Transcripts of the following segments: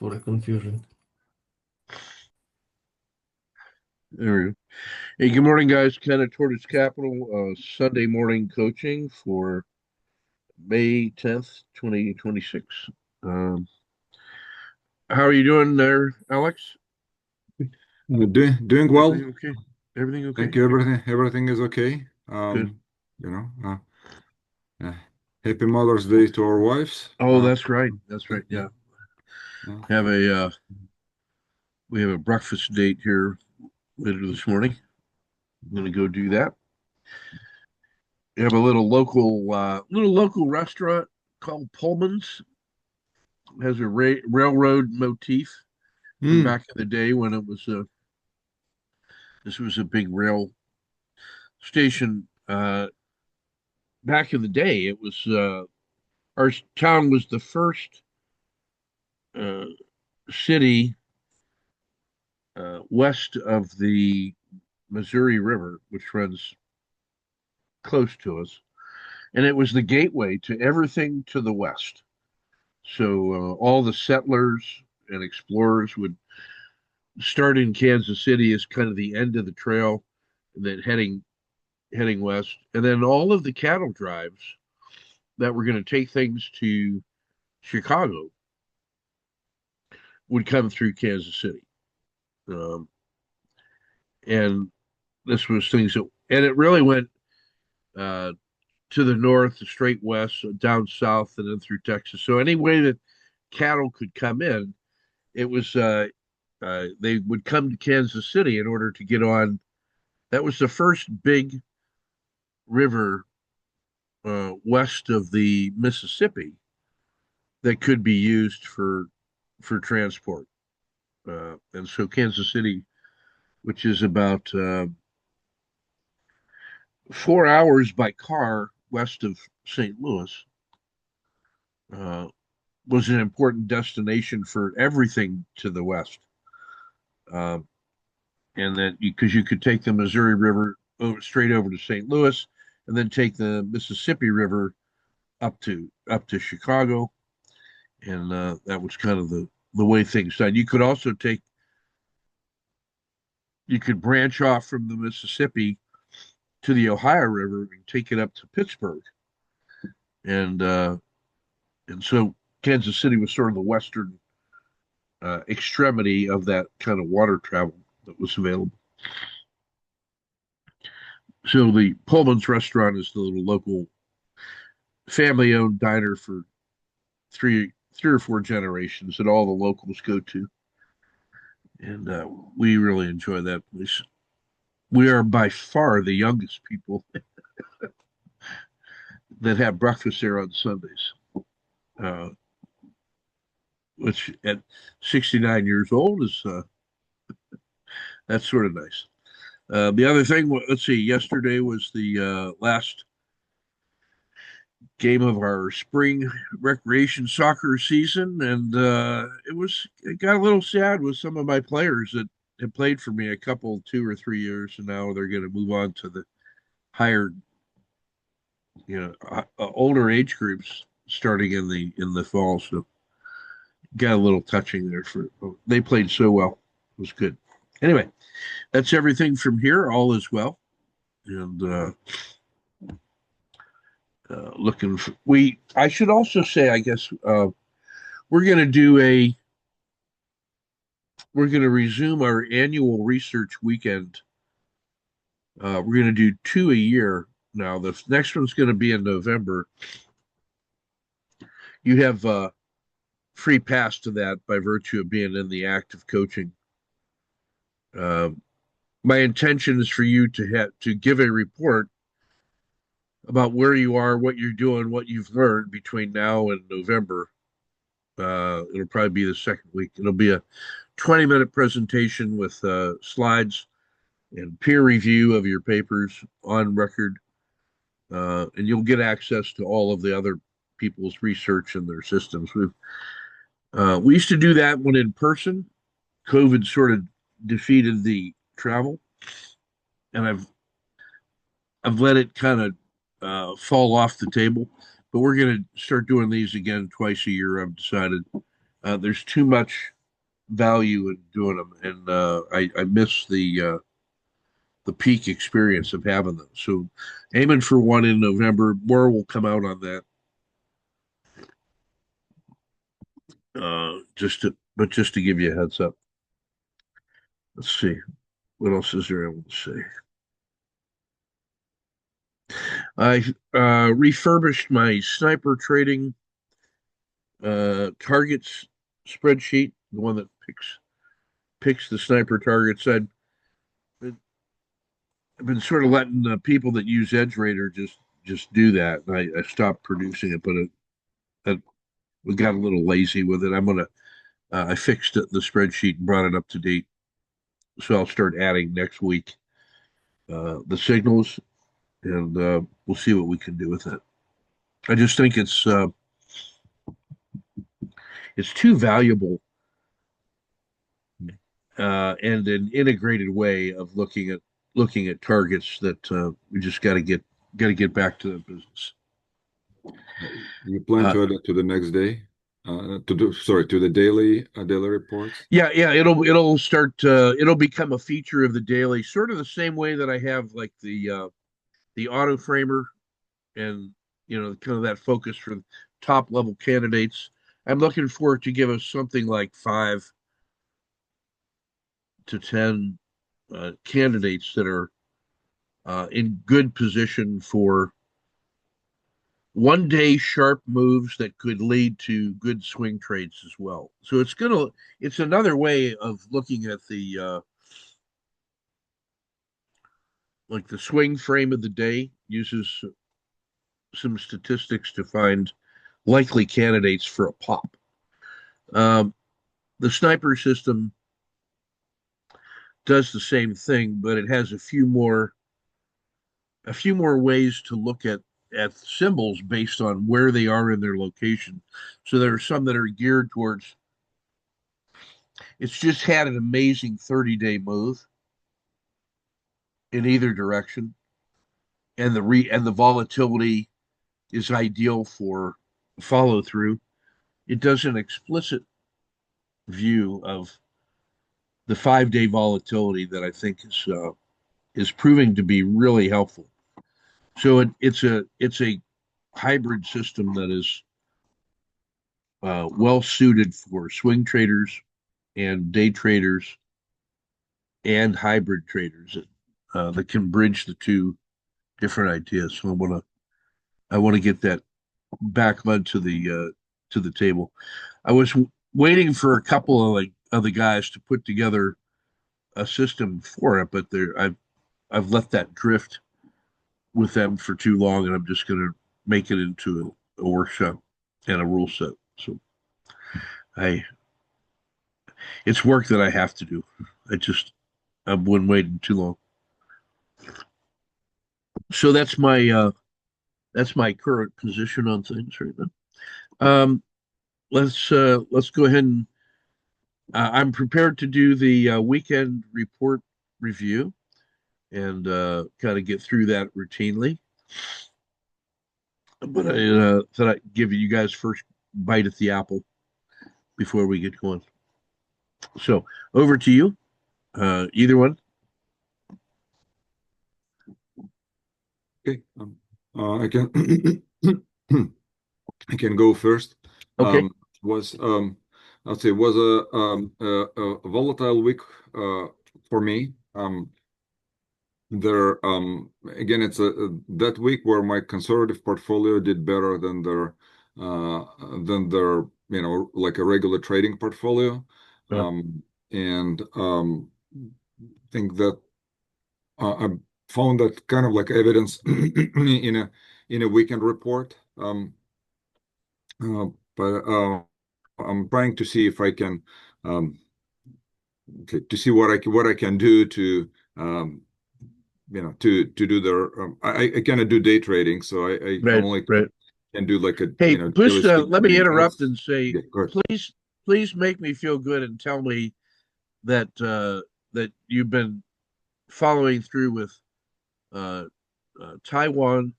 for the confusion. There we go. Hey, good morning, guys. Ken at Tortoise Capital, Sunday morning coaching for May 10th, 2026. Um, how are you doing there, Alex? Doing well. Everything okay? Everything Thank okay? you. Everything is okay. Good. You know, uh, happy Mother's Day to our wives. Oh, that's right. That's right. Yeah, Yeah. yeah. Have a we have a breakfast date here later this morning. I'm gonna go do that. We have a little local restaurant called Pullman's. It has a railroad motif from Mm, back in the day when this was a big rail station. Back in the day, it was our town was the first uh, city west of the Missouri River, which runs close to us, and it was the gateway to everything to the west. So all the settlers and explorers would start in Kansas City as kind of the end of the trail, and then heading west, and then all of the cattle drives that were going to take things to Chicago would come through Kansas City. Um, and this was things that, and it really went uh, to the north, straight west, down south, and then through Texas. So any way that cattle could come in, it was they would come to Kansas City in order to get on. That was the first big river west of the Mississippi that could be used for transport. And so Kansas City, which is about 4 hours by car west of St. Louis, uh, was an important destination for everything to the west. Um, and that because you could take the Missouri River straight over to St. Louis, and then take the Mississippi River up to Chicago, and that was kind of the way things done. You could branch off from the Mississippi to the Ohio River and take it up to Pittsburgh, and so Kansas City was sort of the western extremity of that kind of water travel that was available. So the Pullman's restaurant is the little local family-owned diner for three or four generations that all the locals go to, and we really enjoy that place. We are by far the youngest people that have breakfast there on Sundays, uh, which at 69 years old is that's sort of nice. The other thing, let's see, yesterday was the last game of our spring recreation soccer season, and it got a little sad with some of my players that had played for me a couple, 2 or 3 years, and now they're going to move on to the higher, older age groups starting in the fall. So got a little touching there for they played so well. It was good. Anyway, that's everything from here. All is well, and looking for we. I should also say, I guess we're going to do a we're going to resume our annual research weekend. We're going to do two a year now. The next one's going to be in November. You have free pass to that by virtue of being in the act of coaching. Uh, my intention is for you to give a report about where you are, what you're doing, what you've learned between now and November. It'll probably be the second week. It'll be a 20-minute presentation with slides and peer review of your papers on record, and you'll get access to all of the other people's research and their systems. We used to do that when in person. COVID sort of defeated the travel, and I've let it kind of fall off the table. But we're going to start doing these again twice a year. I've decided, There's too much value in doing them, and I miss the peak experience of having them. So, aiming for one in November. More will come out on that. Just to give you a heads up. Let's see what else is there I want to say. I refurbished my sniper trading targets spreadsheet, the one that picks the sniper targets. I've been sort of letting the people that use Edge Raider just do that. And I stopped producing it, but it, we got a little lazy with it. I fixed it, the spreadsheet and brought it up to date. So I'll start adding next week the signals, and we'll see what we can do with it. I just think it's too valuable and an integrated way of looking at targets that we just got to get back to the business. You plan Uh, to add it to the next day? To the daily reports? yeah, it'll start it'll become a feature of the daily, sort of the same way that I have like the auto framer and kind of that focus for top level candidates. I'm looking for it to give us something like 5 to 10 candidates that are in good position for 1 day sharp moves that could lead to good swing trades as well. So it's another way of looking at the like the swing frame of the day, uses some statistics to find likely candidates for a pop. Um, the sniper system does the same thing, but it has a few more ways to look at symbols based on where they are in their location. So there are some that are geared towards. It's just had an amazing 30-day move in either direction, and the volatility is ideal for follow through. It does an explicit view of the 5 day volatility that I think is proving to be really helpful. So it's a hybrid system that is well suited for swing traders and day traders and hybrid traders that can bridge the two different ideas. So I want to get that back onto the table. I was waiting for a couple of like other guys to put together a system for it, but I've let that drift with them for too long, and I'm just going to make it into a workshop and a rule set. So I it's work that I have to do. I just I've been waiting too long. So that's my current position on things right now. Um, let's go ahead and I'm prepared to do the weekend report review and kind of get through that routinely. But I thought I'd give you guys first bite at the apple before we get going. So over to you, either one. Okay. I can I can go first. Okay. Was I'll say was a volatile week for me. There again, it's that week where my conservative portfolio did better than their like a regular trading portfolio. Uh, And think that I found that kind of like evidence in a weekend report. But I'm trying to see if I can um, to see what I can do to to do I cannot do day trading, so I right, only right. can do like a Hey, daily Pushta, speed let me trading. interrupt That's and say, yeah, good. please, please make me feel good and tell me that that you've been following through with uh, Taiwan,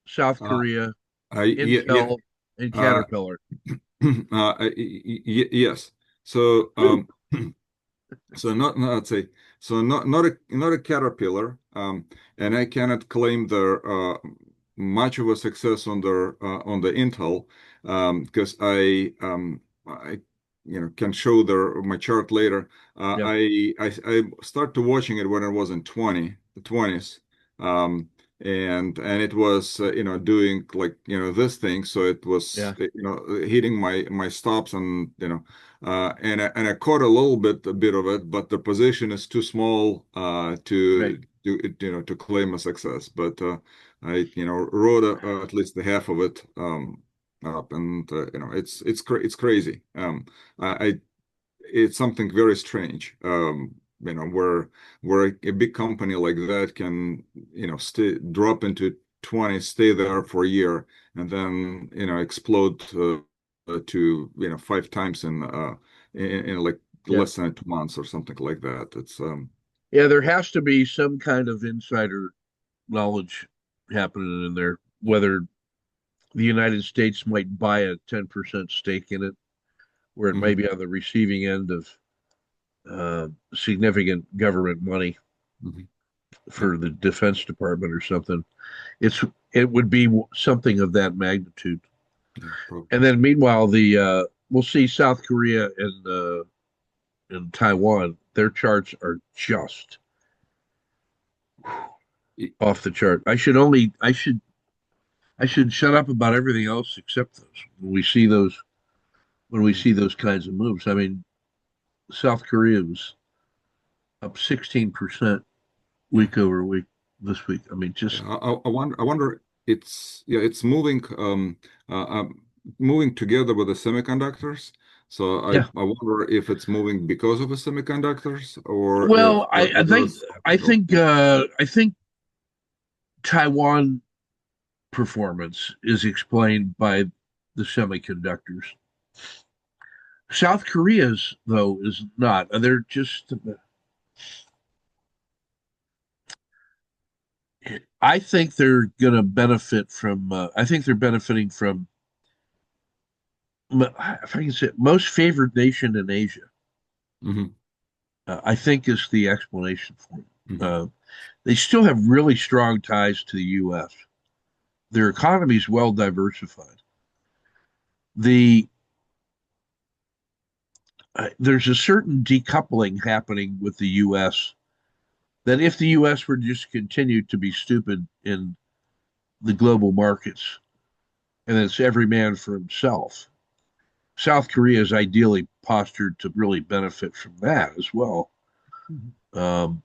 South Uh, Korea, I yeah yeah Intel, and uh, Caterpillar. Yes. So so not let's say so not a caterpillar, and I cannot claim the much of a success on the Intel because I can show my chart later. Yeah, I started watching it when I was in the 20s, and it was doing like this thing, so it was yeah, hitting my stops and and I caught a bit of it, but the position is too small right. to claim a success. But I wrote at least the half of it up, and it's crazy. I it's something very strange. Where a big company like that can stay drop into 20, stay there for a year, and then explode to five times in like Yeah, less than 2 months or something like that. It's yeah. There has to be some kind of insider knowledge happening in there, whether the United States might buy a 10% stake in it, where it may mhm, be on the receiving end of significant government money mhm, yeah, for the Defense Department or something. It's it would be something of that magnitude. yeah, probably. And then meanwhile, the we'll see South Korea and Taiwan. Their charts are just off the chart. I should shut up about everything else except those. When we Yeah, see those kinds of moves. I mean, South Korea was up 16% yeah. week over week this week. I mean, Yeah, just I wonder it's moving together with the semiconductors. So yeah. I wonder if it's moving because of the semiconductors or if Well, there's something else. I think Taiwan performance is explained by the semiconductors. South Korea's though is not. They're just. I think they're going to benefit from. I think they're benefiting from. If I can say, most favored nation in Asia. Hmm. I think is the explanation for it. Hmm. Uh, they still have really strong ties to the U.S. Their economy is well diversified. The There's a certain decoupling happening with the U.S. that if the U.S. were to just continue to be stupid in the global markets and it's every man for himself, South Korea is ideally postured to really benefit from that as well. Um,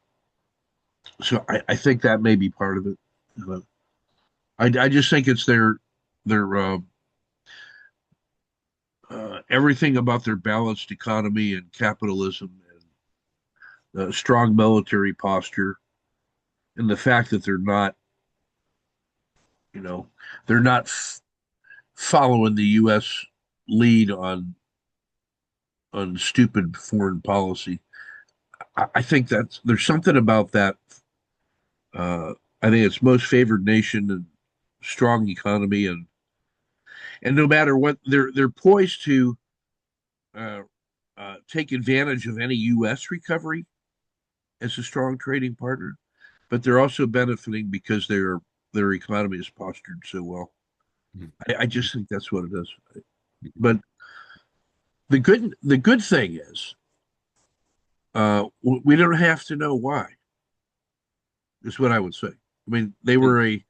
I think that may be part of it. Uh, I just think it's their everything about their balanced economy and capitalism and strong military posture and the fact that you know, they're not following the U.S. lead on stupid foreign policy. I think that there's something about that. Uh, I think it's most favored nation and strong economy and no matter what they're poised to uh, take advantage of any U.S. recovery as a strong trading partner, but they're also benefiting because their economy is postured so well. I just think that's what it is. But the good thing is we don't have to know why. Is what I would say. I mean, they were a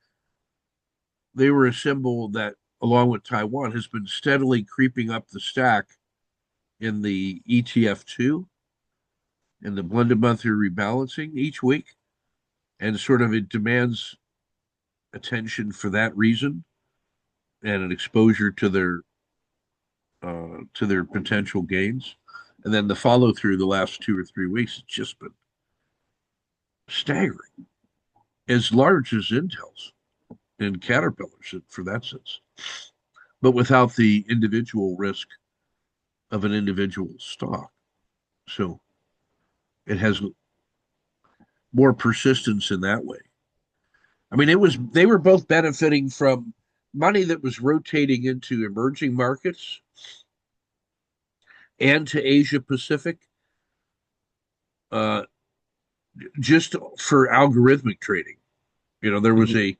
symbol that, along with Taiwan, has been steadily creeping up the stack in the ETF2 and the blended monthly rebalancing each week, and sort of it demands attention for that reason and an exposure to their potential gains. And then the follow through the last 2 or 3 weeks has just been staggering, as large as Intel's and Caterpillar's for that sense, but without the individual risk of an individual stock. So it has more persistence in that way. I mean, it was they were both benefiting from money that was rotating into emerging markets and to Asia Pacific, uh, just for algorithmic trading. There was Mhm. a,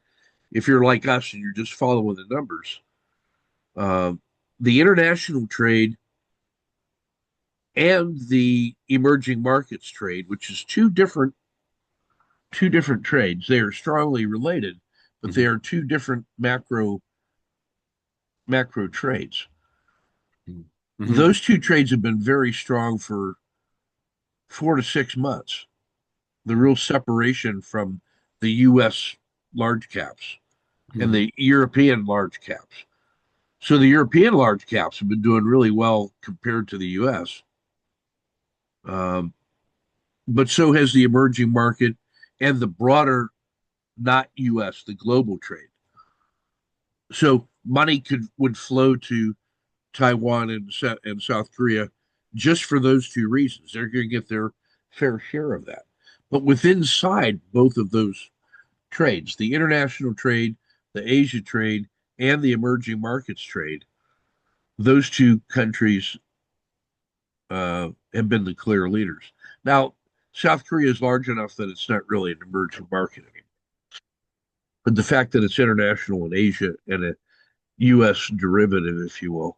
if you're like us and you're just following the numbers, uh, the international trade and the emerging markets trade, which is two different trades. They are strongly related, but they Mhm. are two different macro trades. Mhm. Mhm. Those two trades have been very strong for 4 to 6 months. The real separation from the U.S. large caps and Mhm. the European large caps. So the European large caps have been doing really well compared to the U.S. Um, but so has the emerging market and the broader, not U.S., the global trade. So money would flow to Taiwan and South Korea just for those two reasons. They're going to get their fair share of that. But within inside both of those trades, the international trade, the Asia trade, and the emerging markets trade, those two countries have been the clear leaders. Now, South Korea is large enough that it's not really an emerging market anymore. But the fact that it's international in Asia and a U.S. derivative, if you will,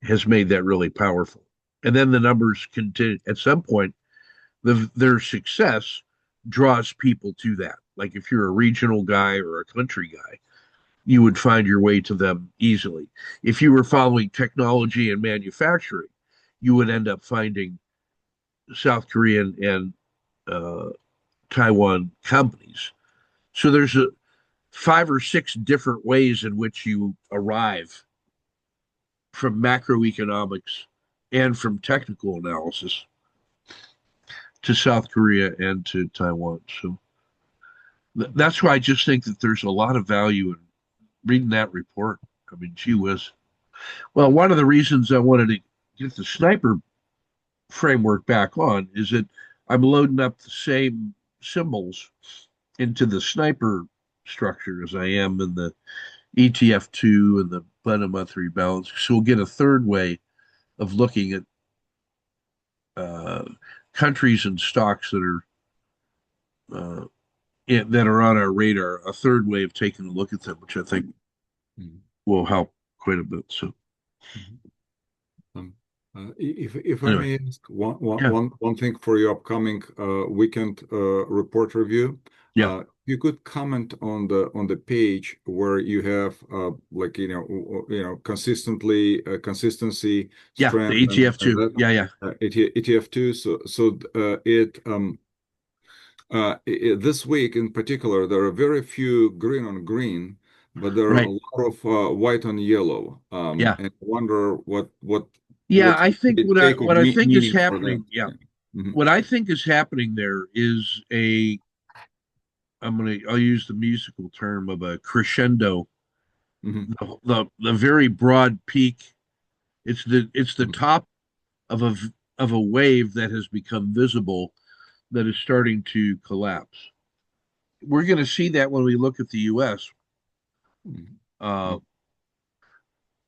has made that really powerful. And then the numbers continue. At some point, their success draws people to that. Like if you're a regional guy or a country guy, you would find your way to them easily. If you were following technology and manufacturing, you would end up finding South Korean and uh, Taiwan companies. So there's 5 or 6 different ways in which you arrive from macroeconomics and from technical analysis to South Korea and to Taiwan. So that's why I just think that there's a lot of value in reading that report. I mean, gee Mhm. whiz. Well, one of the reasons I wanted to get the sniper framework back on is that I'm loading up the same symbols into the sniper structure as I am in the ETF2 and the Planet Month rebalance. So we'll get a third way of looking at uh, countries and stocks uh, that are on our radar. A third way of taking a look at them, which I think Mhm. will help quite a bit. So Mhm. Um, if I anyway, may ask yeah, one thing for your upcoming weekend report review, yeah, you could comment on the page where you have like consistency, yeah. The strength, and ETF2, that yeah, yeah, ETF2. So it this week in particular, there are very few green on green, but there are a right, lot of white on yellow. yeah. And I wonder Yeah, what I think the take of what I think is meaning for that. happening, yeah, Yeah. Hmm. what I think is happening there is I'll use the musical term of a crescendo, Hmm. the very broad peak. It's the Hmm. top of a wave that has become visible that is starting to collapse. We're going to see that when we look at the U.S., uh,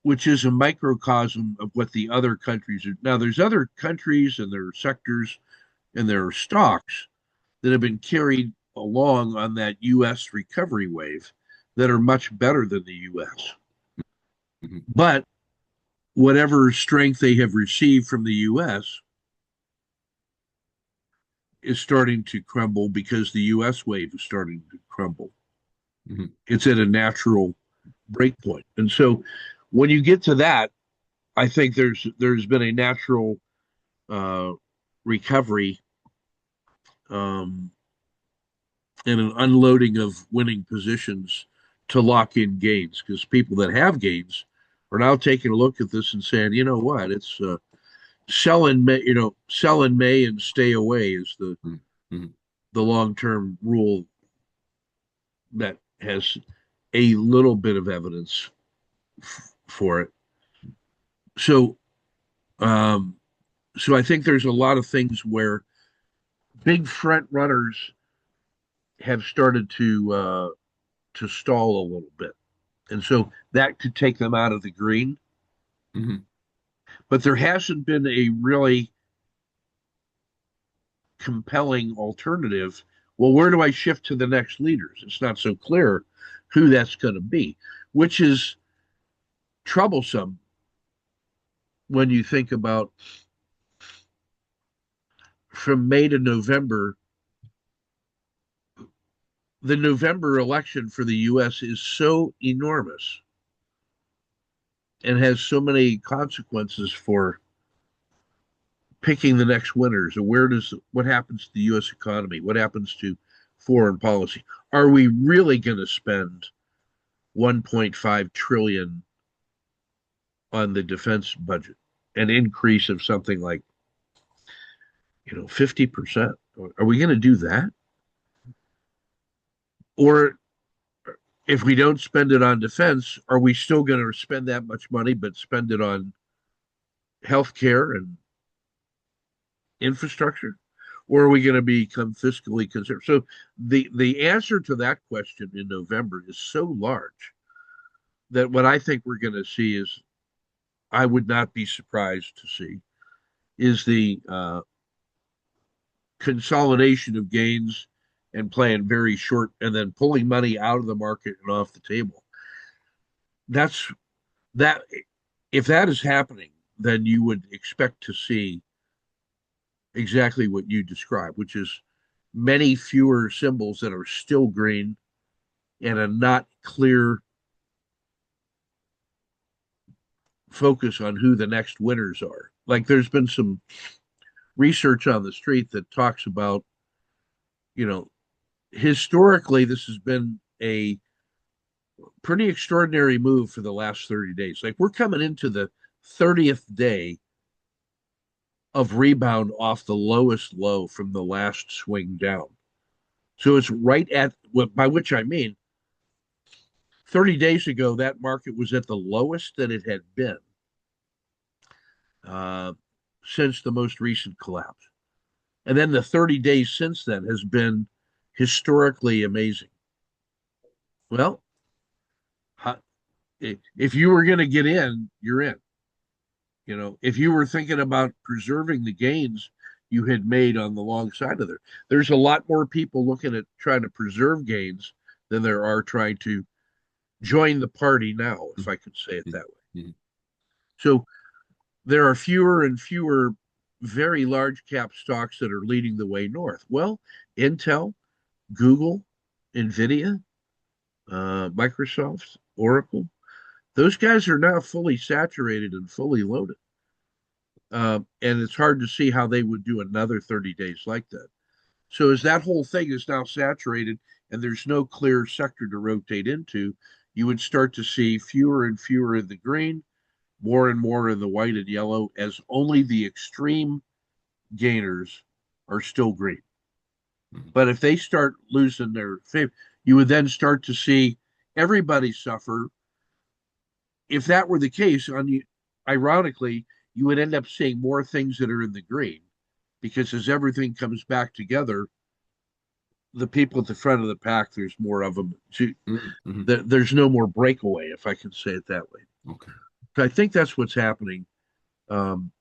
which is a microcosm of what the other countries are. Now, there's other countries and there are sectors and there are stocks that have been carried along on that U.S. recovery wave that are much better than the U.S. Hmm. But whatever strength they have received from the U.S. is starting to crumble because the U.S. wave is starting to crumble. Hmm. It's at a natural break point. And so when you get to that, I think there's been a natural uh, recovery um, and an unloading of winning positions to lock in gains because people that have gains are now taking a look at this and saying, you know what, it's sell in May, sell in May and stay away is Hmm. the long term rule that has a little bit of evidence for it. So, um, so I think there's a lot of things where big front runners have started to stall a little bit, and so that could take them out of the green. Hmm. but there hasn't been a really compelling alternative. Well, where do I shift to the next leaders? It's not so clear who that's going to be, which is troublesome when you think about from May to November. The November election for the US is so enormous and has so many consequences for picking the next winners. And what happens to the US economy? What happens to foreign policy? Are we really going to spend 1.5 trillion on the defense budget, an increase of something like 50%? Are we going to do that? Or if we don't spend it on defense, are we still going to spend that much money but spend it on healthcare and infrastructure? Or are we going to become fiscally conservative? So the answer to that question in November is so large that what I think we're going to see is, I would not be surprised to see, is the consolidation of gains and playing very short and then pulling money out of the market and off the table. That's that. If that is happening, then you would expect to see exactly what you described, which is many fewer symbols that are still green and a not clear focus on who the next winners are. Like there's been some research on the street that talks about, historically, this has been a pretty extraordinary move for the last 30 days. Like we're coming into the 30th day of rebound off the lowest low from the last swing down. So it's right at by which I mean 30 days ago, that market was at the lowest that it had been uh, since the most recent collapse. And then the 30 days since then has been historically amazing. Well, if you were going to get in, you're in. If you were thinking about preserving the gains you had made on the long side of there, there's a lot more people looking at trying to preserve gains than there are trying to join the party now, if I could say it that way. So there are fewer and fewer very large cap stocks that are leading the way north. Well, Intel, Google, Nvidia, Microsoft, Oracle, those guys are now fully saturated and fully loaded. And it's hard to see how they would do another 30 days like that. So as that whole thing is now saturated and there's no clear sector to rotate into, you would start to see fewer and fewer in the green, more and more in the white and yellow, as only the extreme gainers are still green. But if they start losing their favor, you would then start to see everybody suffer. If that were the case, ironically, you would end up seeing more things that are in the green, because as everything comes back together, the people at the front of the pack, there's more of them. There's no more breakaway, if I can say it that way. Okay. So I think that's what's happening in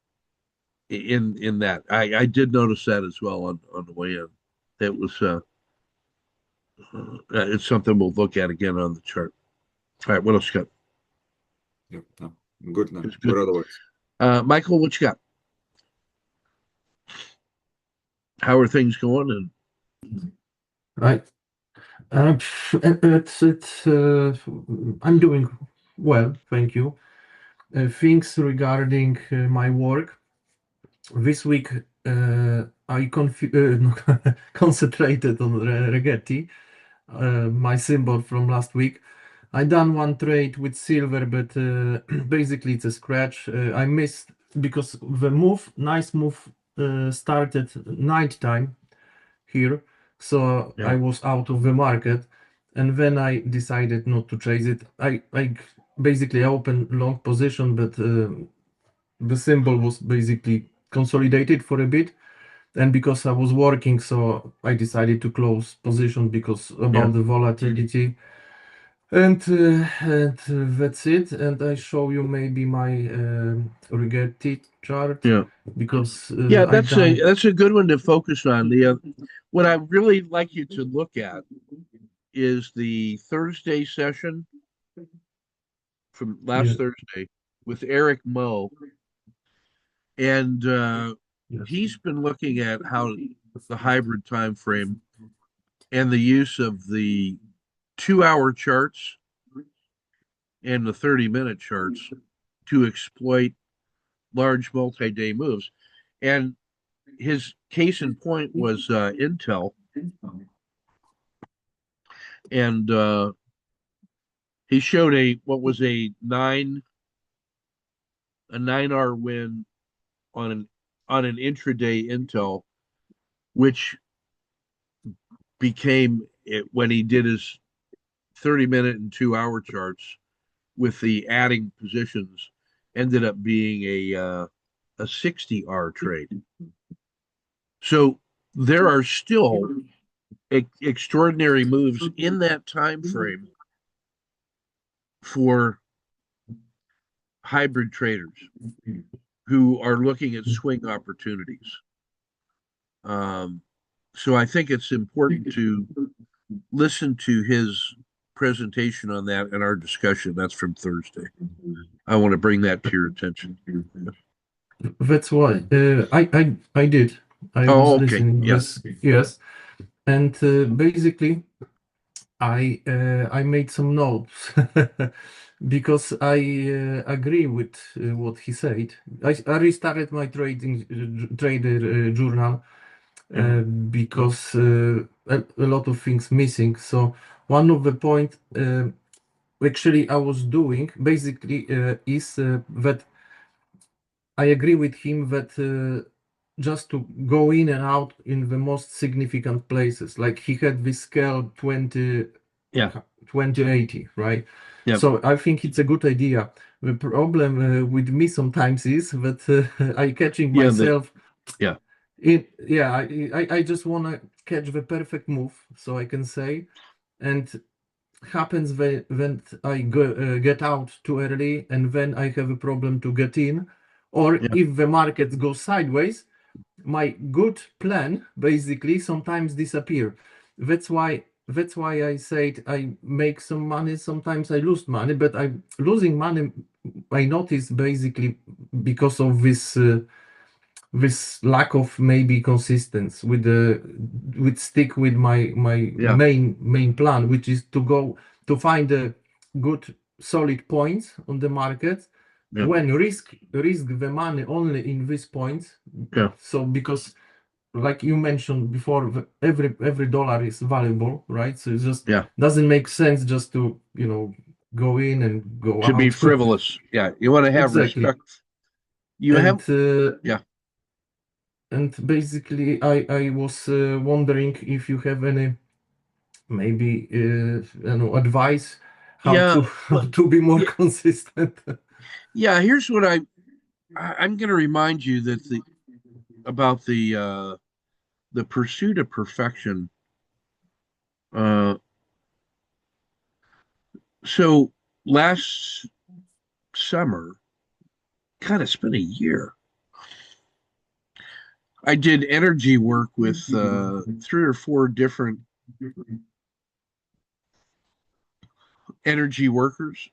that. I did notice that as well on the way in. That was it's something we'll look at again on the chart. All right, what else you got? Yep. No, I'm good now. Good. Good otherwise. Michael, what you got? How are things going? Right. It's I'm doing well, thank you. Things regarding my work. This week I concentrated on Reggetti, my symbol from last week. I done one trade with silver, but basically it's a scratch. I missed because the nice move, started night time here, so Yeah. I was out of the market, and then I decided not to chase it. I basically opened long position, but the symbol was basically consolidated for a bit, and because I was working, so I decided to close position because about the volatility. And that's it. And I show you maybe my regretted chart Yeah. because Yeah, I done. that's a good one to focus on. The what I really like you to look at is the Thursday session from last Yeah, Thursday with Eric Moe, and yes. he's been looking at how the hybrid time frame and the use of the 2 hour charts and the 30-minute charts to exploit large multi-day moves. And his case in point was Intel, and he showed a what was a 9 hour win on an intraday Intel, which became it when he did his 30-minute and 2 hour charts with the adding positions, ended up being a 60 hour trade. So there are still extraordinary moves in that time frame for hybrid traders who are looking at swing opportunities. Um, so I think it's important to listen to his presentation on that and our discussion. That's from Thursday. I want to bring that to your attention. That's why I did. I was Oh, okay. listening Yeah. this, yes, and basically I made some notes because I agree with what he said. I restarted my trader journal because a lot of things missing. So one of the point actually I was doing basically is that I agree with him that just to go in and out in the most significant places, like he had this scale Yeah. 2080, right? Yeah. So I think it's a good idea. The problem with me sometimes is that I catching Yeah. The myself yeah. in, yeah, I just want to catch the perfect move, so I can say, and happens when I get out too early and then I have a problem to get in, or Yeah. if the market goes sideways, my good plan basically sometimes disappear. That's why I said I make some money, sometimes I lose money, but I'm losing money I notice basically because of this lack of maybe consistency with stick with my Yeah. main plan, which is to go to find a good solid points on the market Yeah. when risk the money only in these points. Yeah. So because like you mentioned before, every dollar is valuable, right? So it just Yeah. doesn't make sense just to go in and go To be out. frivolous. Yeah. You want to have Exactly. respect. You And have yeah. basically, I was wondering if you have any maybe advice how Yeah. to how to be more Yeah. consistent. Yeah. Here's what I'm going to remind you that the about the pursuit of perfection. Uh, so last summer, God, it's been a year. I did energy work with 3 or 4 different energy workers,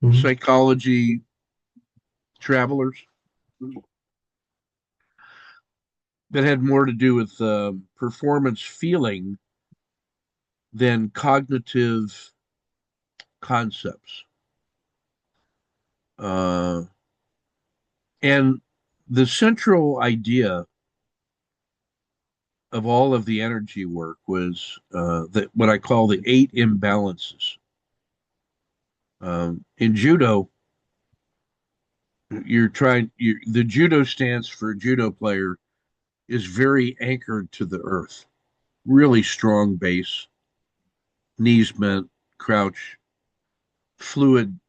Mhm. psychology travelers that had more to do with performance feeling than cognitive concepts. Uh, and the central idea of all of the energy work was that what I call the 8 imbalances. In judo, the judo stance for a judo player is very anchored to the earth, really strong base, knees bent, crouch, fluid,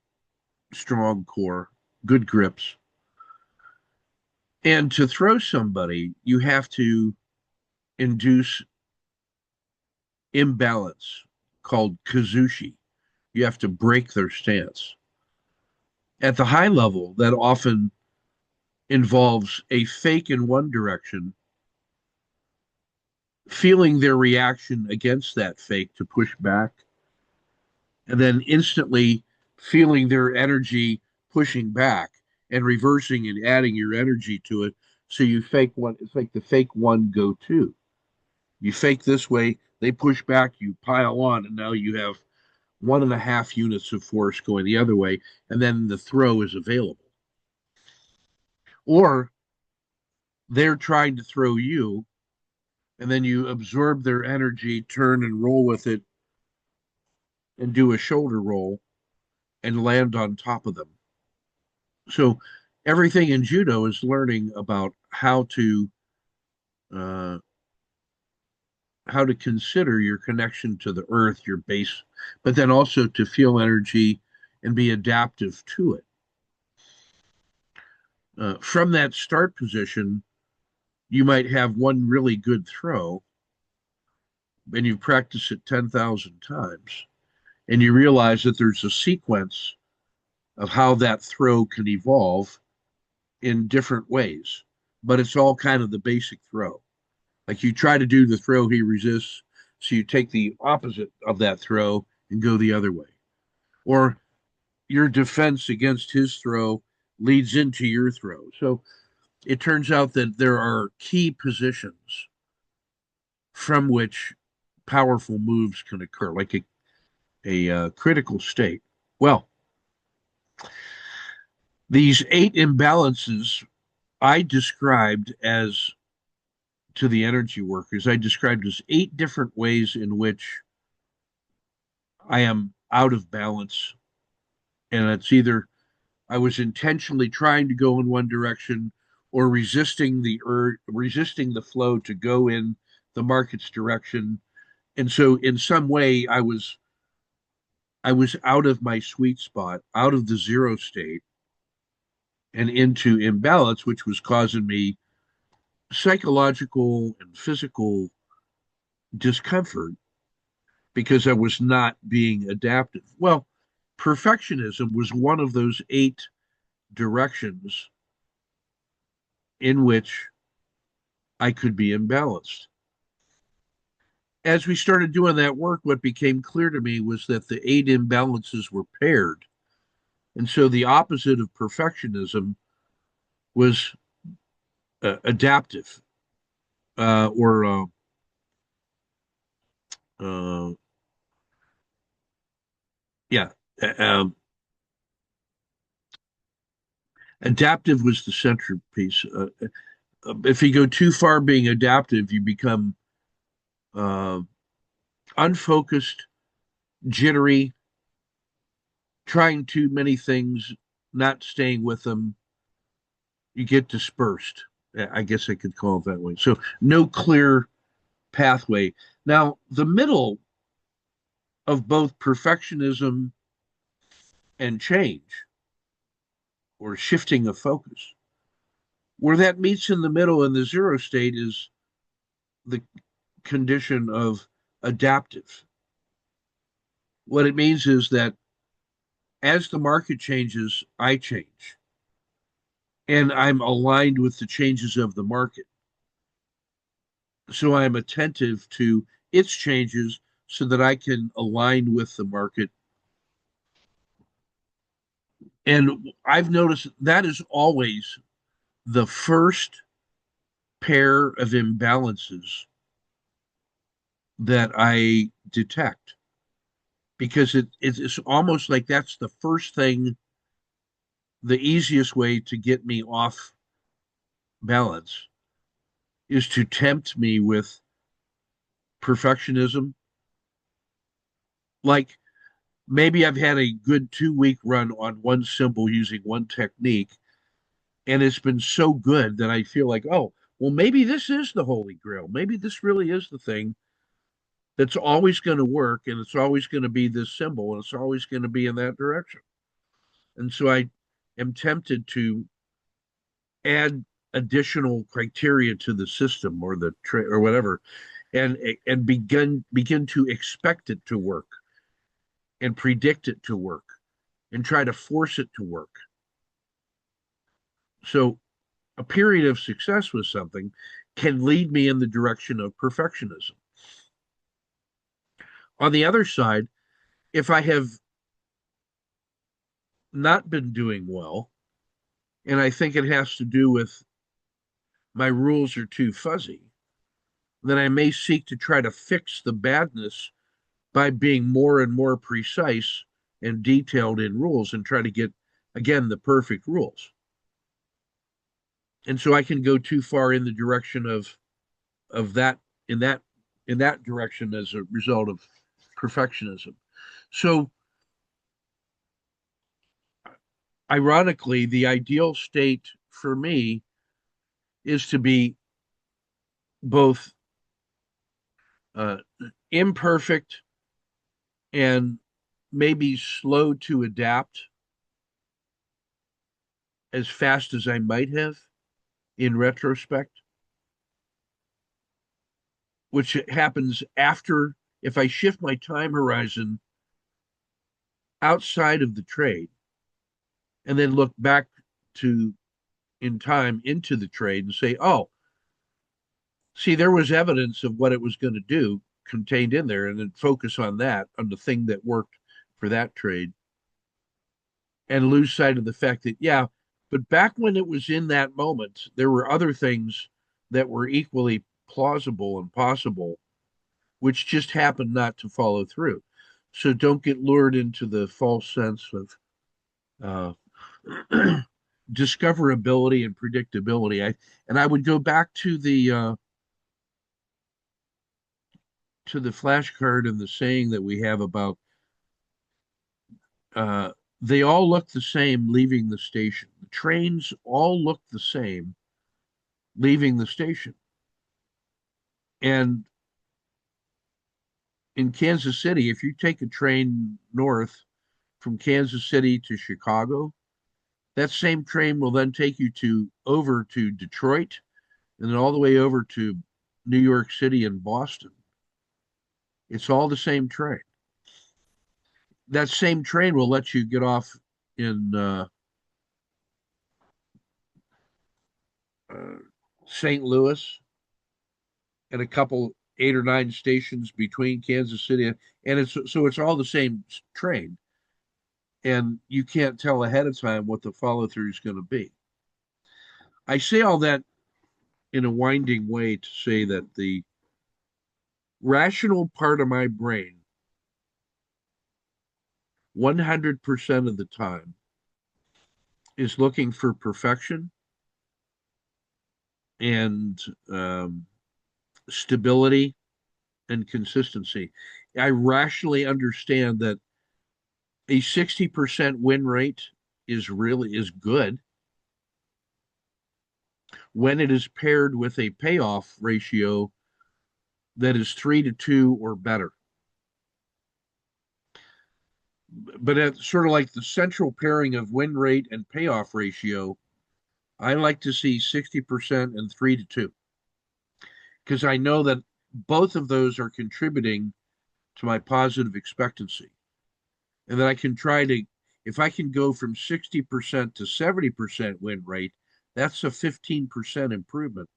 strong core, good grips. And to throw somebody, you have to induce imbalance called kazushi. You have to break their stance. At the high level, that often involves a fake in one direction, feeling their reaction against that fake to push back, and then instantly feeling their energy pushing back and reversing and adding your energy to it. So you fake one, it's like the fake one go to. You fake this way, they push back, you pile on, and now you have 1.5 units of force going the other way, and then the throw is available. Or they're trying to throw you, and then you absorb their energy, turn and roll with it, and do a shoulder roll and land on top of them. So everything in judo is learning about uh, how to consider your connection to the earth, your base, but then also to feel energy and be adaptive to it. From that start position, you might have one really good throw, and you've practiced it 10,000 times, and you realize that there's a sequence of how that throw can evolve in different ways, but it's all kind of the basic throw. Like you try to do the throw, he resists, so you take the opposite of that throw and go the other way. Or your defense against his throw leads into your throw. So it turns out that there are key positions from which powerful moves can occur, like a critical state. Well, these 8 imbalances I described as to the energy workers, I described as 8 different ways in which I am out of balance. And it's either I was intentionally trying to go in one direction or resisting the flow to go in the market's direction. And so in some way I was out of my sweet spot, out of the zero state and into imbalance, which was causing me psychological and physical discomfort because I was not being adaptive. Well, perfectionism was one of those 8 directions in which I could be imbalanced. As we started doing that work, what became clear to me was that the 8 imbalances were paired. And so the opposite of perfectionism was adaptive or uh, yeah, um, adaptive was the centerpiece. If you go too far being adaptive, you become uh, unfocused, jittery, trying too many things, not staying with them. You get dispersed. I guess I could call it that way. So no clear pathway. Now, the middle of both perfectionism and change or shifting of focus, where that meets in the middle in the zero state is the condition of adaptive. What it means is that as the market changes, I change. And I'm aligned with the changes of the market. So I'm attentive to its changes so that I can align with the market. And I've noticed that is always the first pair of imbalances that I detect because it's almost like that's the first thing, the easiest way to get me off balance is to tempt me with perfectionism. Like maybe I've had a good 2 week run on one symbol using one technique, and it's been so good that I feel like, oh, well, maybe this is the holy grail. Maybe this really is the thing that's always going to work, and it's always going to be this symbol, and it's always going to be in that direction. And so I am tempted to add additional criteria to the system or or whatever, and begin to expect it to work. and predict it to work and try to force it to work. So a period of success with something can lead me in the direction of perfectionism. On the other side, if I have not been doing well, and I think it has to do with my rules are too fuzzy, then I may seek to try to fix the badness by being more and more precise and detailed in rules and try to get, again, the perfect rules. And so I can go too far in the direction of that in that direction as a result of perfectionism. So ironically, the ideal state for me is to be both uh, imperfect and maybe slow to adapt as fast as I might have in retrospect, which happens after, if I shift my time horizon outside of the trade and then look back to in time into the trade and say, oh, see, there was evidence of what it was going to do contained in there, and then focus on that, on the thing that worked for that trade, and lose sight of the fact that, yeah, but back when it was in that moment, there were other things that were equally plausible and possible, which just happened not to follow through. So don't get lured into the false sense of discoverability and predictability. I would go back to the flashcard and the saying that we have about uh, they all look the same leaving the station. The trains all look the same leaving the station. And in Kansas City, if you take a train north from Kansas City to Chicago, that same train will then take you to over to Detroit and then all the way over to New York City and Boston. It's all the same train. That same train will let you get off in uh, St. Louis and a couple 8 or 9 stations between Kansas City, and it's all the same train, and you can't tell ahead of time what the follow through is going to be. I say all that in a winding way to say that the rational part of my brain, 100% of the time, is looking for perfection and stability and consistency. I rationally understand that a 60% win rate is good when it is paired with a payoff ratio that is 3 to 2 or better. But at sort of like the central pairing of win rate and payoff ratio, I like to see 60% and 3 to 2 because I know that both of those are contributing to my positive expectancy. And then I can try to, if I can go from 60% to 70% win rate, that's a 15% improvement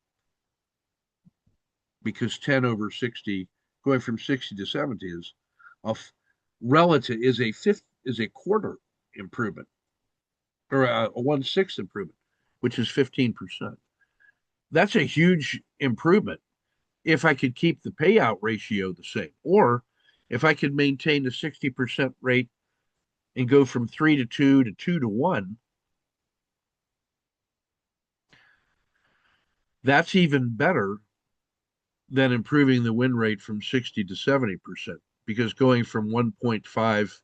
because 10 over 60, going from 60 to 70 is a relative, is a quarter improvement or a 1/6 improvement, which is 15%. That's a huge improvement if I could keep the payout ratio the same, or if I could maintain the 60% rate and go from 3 to 2 to 2 to 1, that's even better than improving the win rate from 60 to 70%, because going from 1.5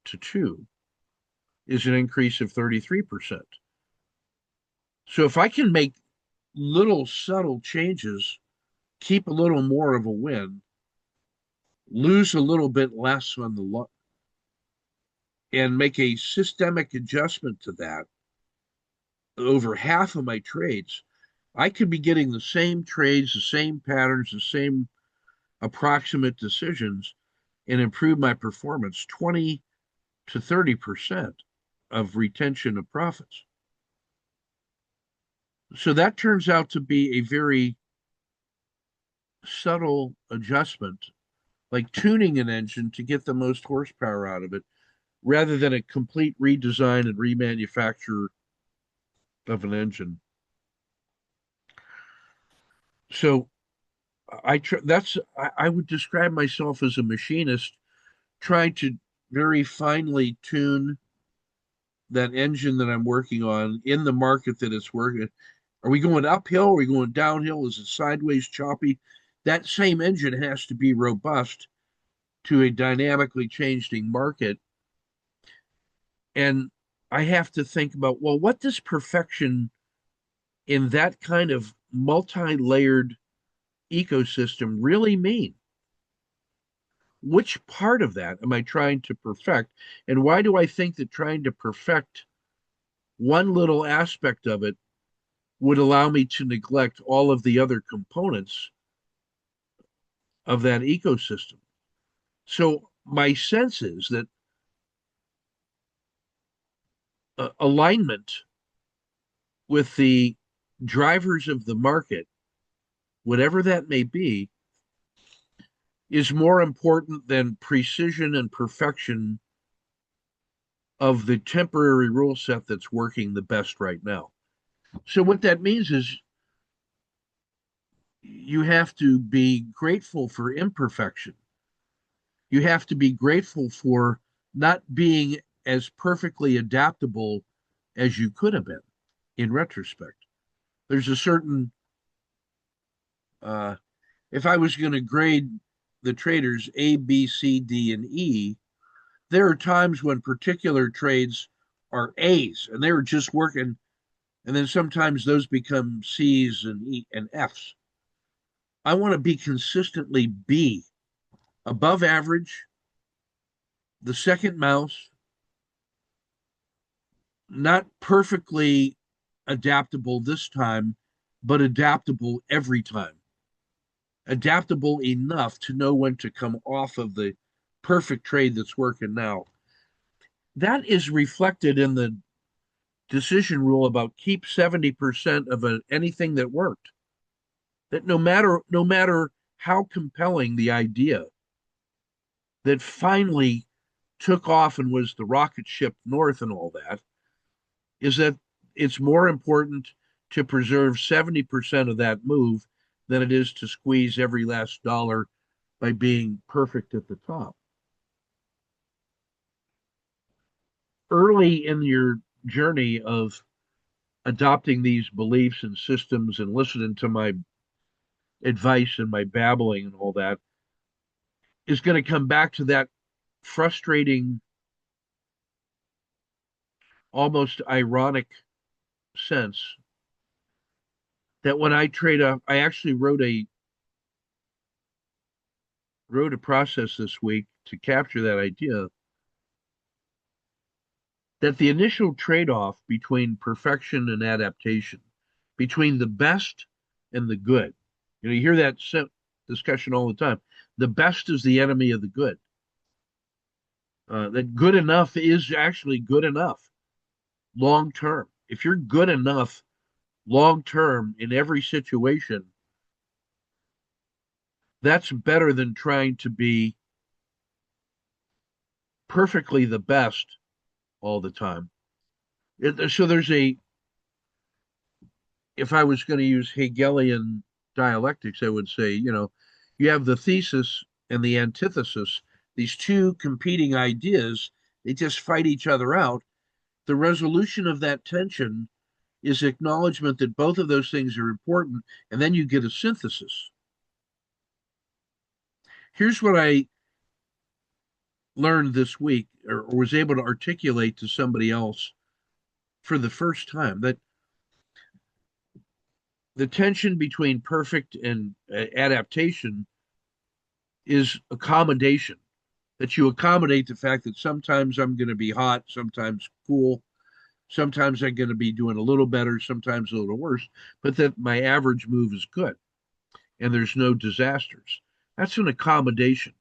to 2 is an increase of 33%. So if I can make little subtle changes, keep a little more of a win, lose a little bit less on the luck, and make a systemic adjustment to that over half of my trades, I could be getting the same trades, the same patterns, the same approximate decisions and improve my performance 20 to 30% of retention of profits. So that turns out to be a very subtle adjustment, like tuning an engine to get the most horsepower out of it, rather than a complete redesign and remanufacture of an engine. So I would describe myself as a machinist trying to very finely tune that engine that I'm working on in the market that it's working. Are we going uphill? Are we going downhill? Is it sideways, choppy? That same engine has to be robust to a dynamically changing market. And I have to think about, well, what does perfection in that kind of multi-layered ecosystem really mean? Which part of that am I trying to perfect? And why do I think that trying to perfect one little aspect of it would allow me to neglect all of the other components of that ecosystem? So my sense is that alignment with the drivers of the market, whatever that may be, is more important than precision and perfection of the temporary rule set that's working the best right now. So what that means is you have to be grateful for imperfection. You have to be grateful for not being as perfectly adaptable as you could have been in retrospect. There's a certain, if I was going to grade the traders A, B, C, D, and E, there are times when particular trades are A's and they were just working, and then sometimes those become C's and E and F's. I want to be consistently B, above average, the second mouse, not perfectly adaptable this time, but adaptable every time. Adaptable enough to know when to come off of the perfect trade that's working now. That is reflected in the decision rule about keep 70% of anything that worked. That no matter how compelling the idea that finally took off and was the rocket ship north and all that, is that it's more important to preserve 70% of that move than it is to squeeze every last dollar by being perfect at the top. Early in your journey of adopting these beliefs and systems and listening to my advice and my babbling and all that is going to come back to that frustrating, almost ironic sense that when I trade up, I actually wrote a process this week to capture that idea that the initial trade-off between perfection and adaptation, between the best and the good, you hear that discussion all the time. The best is the enemy of the good. That good enough is actually good enough long term. If you're good enough long term in every situation, that's better than trying to be perfectly the best all the time. So if I was going to use Hegelian dialectics, I would say, you have the thesis and the antithesis, these two competing ideas, they just fight each other out. The resolution of that tension is acknowledgement that both of those things are important, and then you get a synthesis. Here's what I learned this week, or was able to articulate to somebody else for the first time, that the tension between perfect and adaptation is accommodation. That you accommodate the fact that sometimes I'm going to be hot, sometimes cool, sometimes I'm going to be doing a little better, sometimes a little worse, but that my average move is good and there's no disasters. That's an accommodation.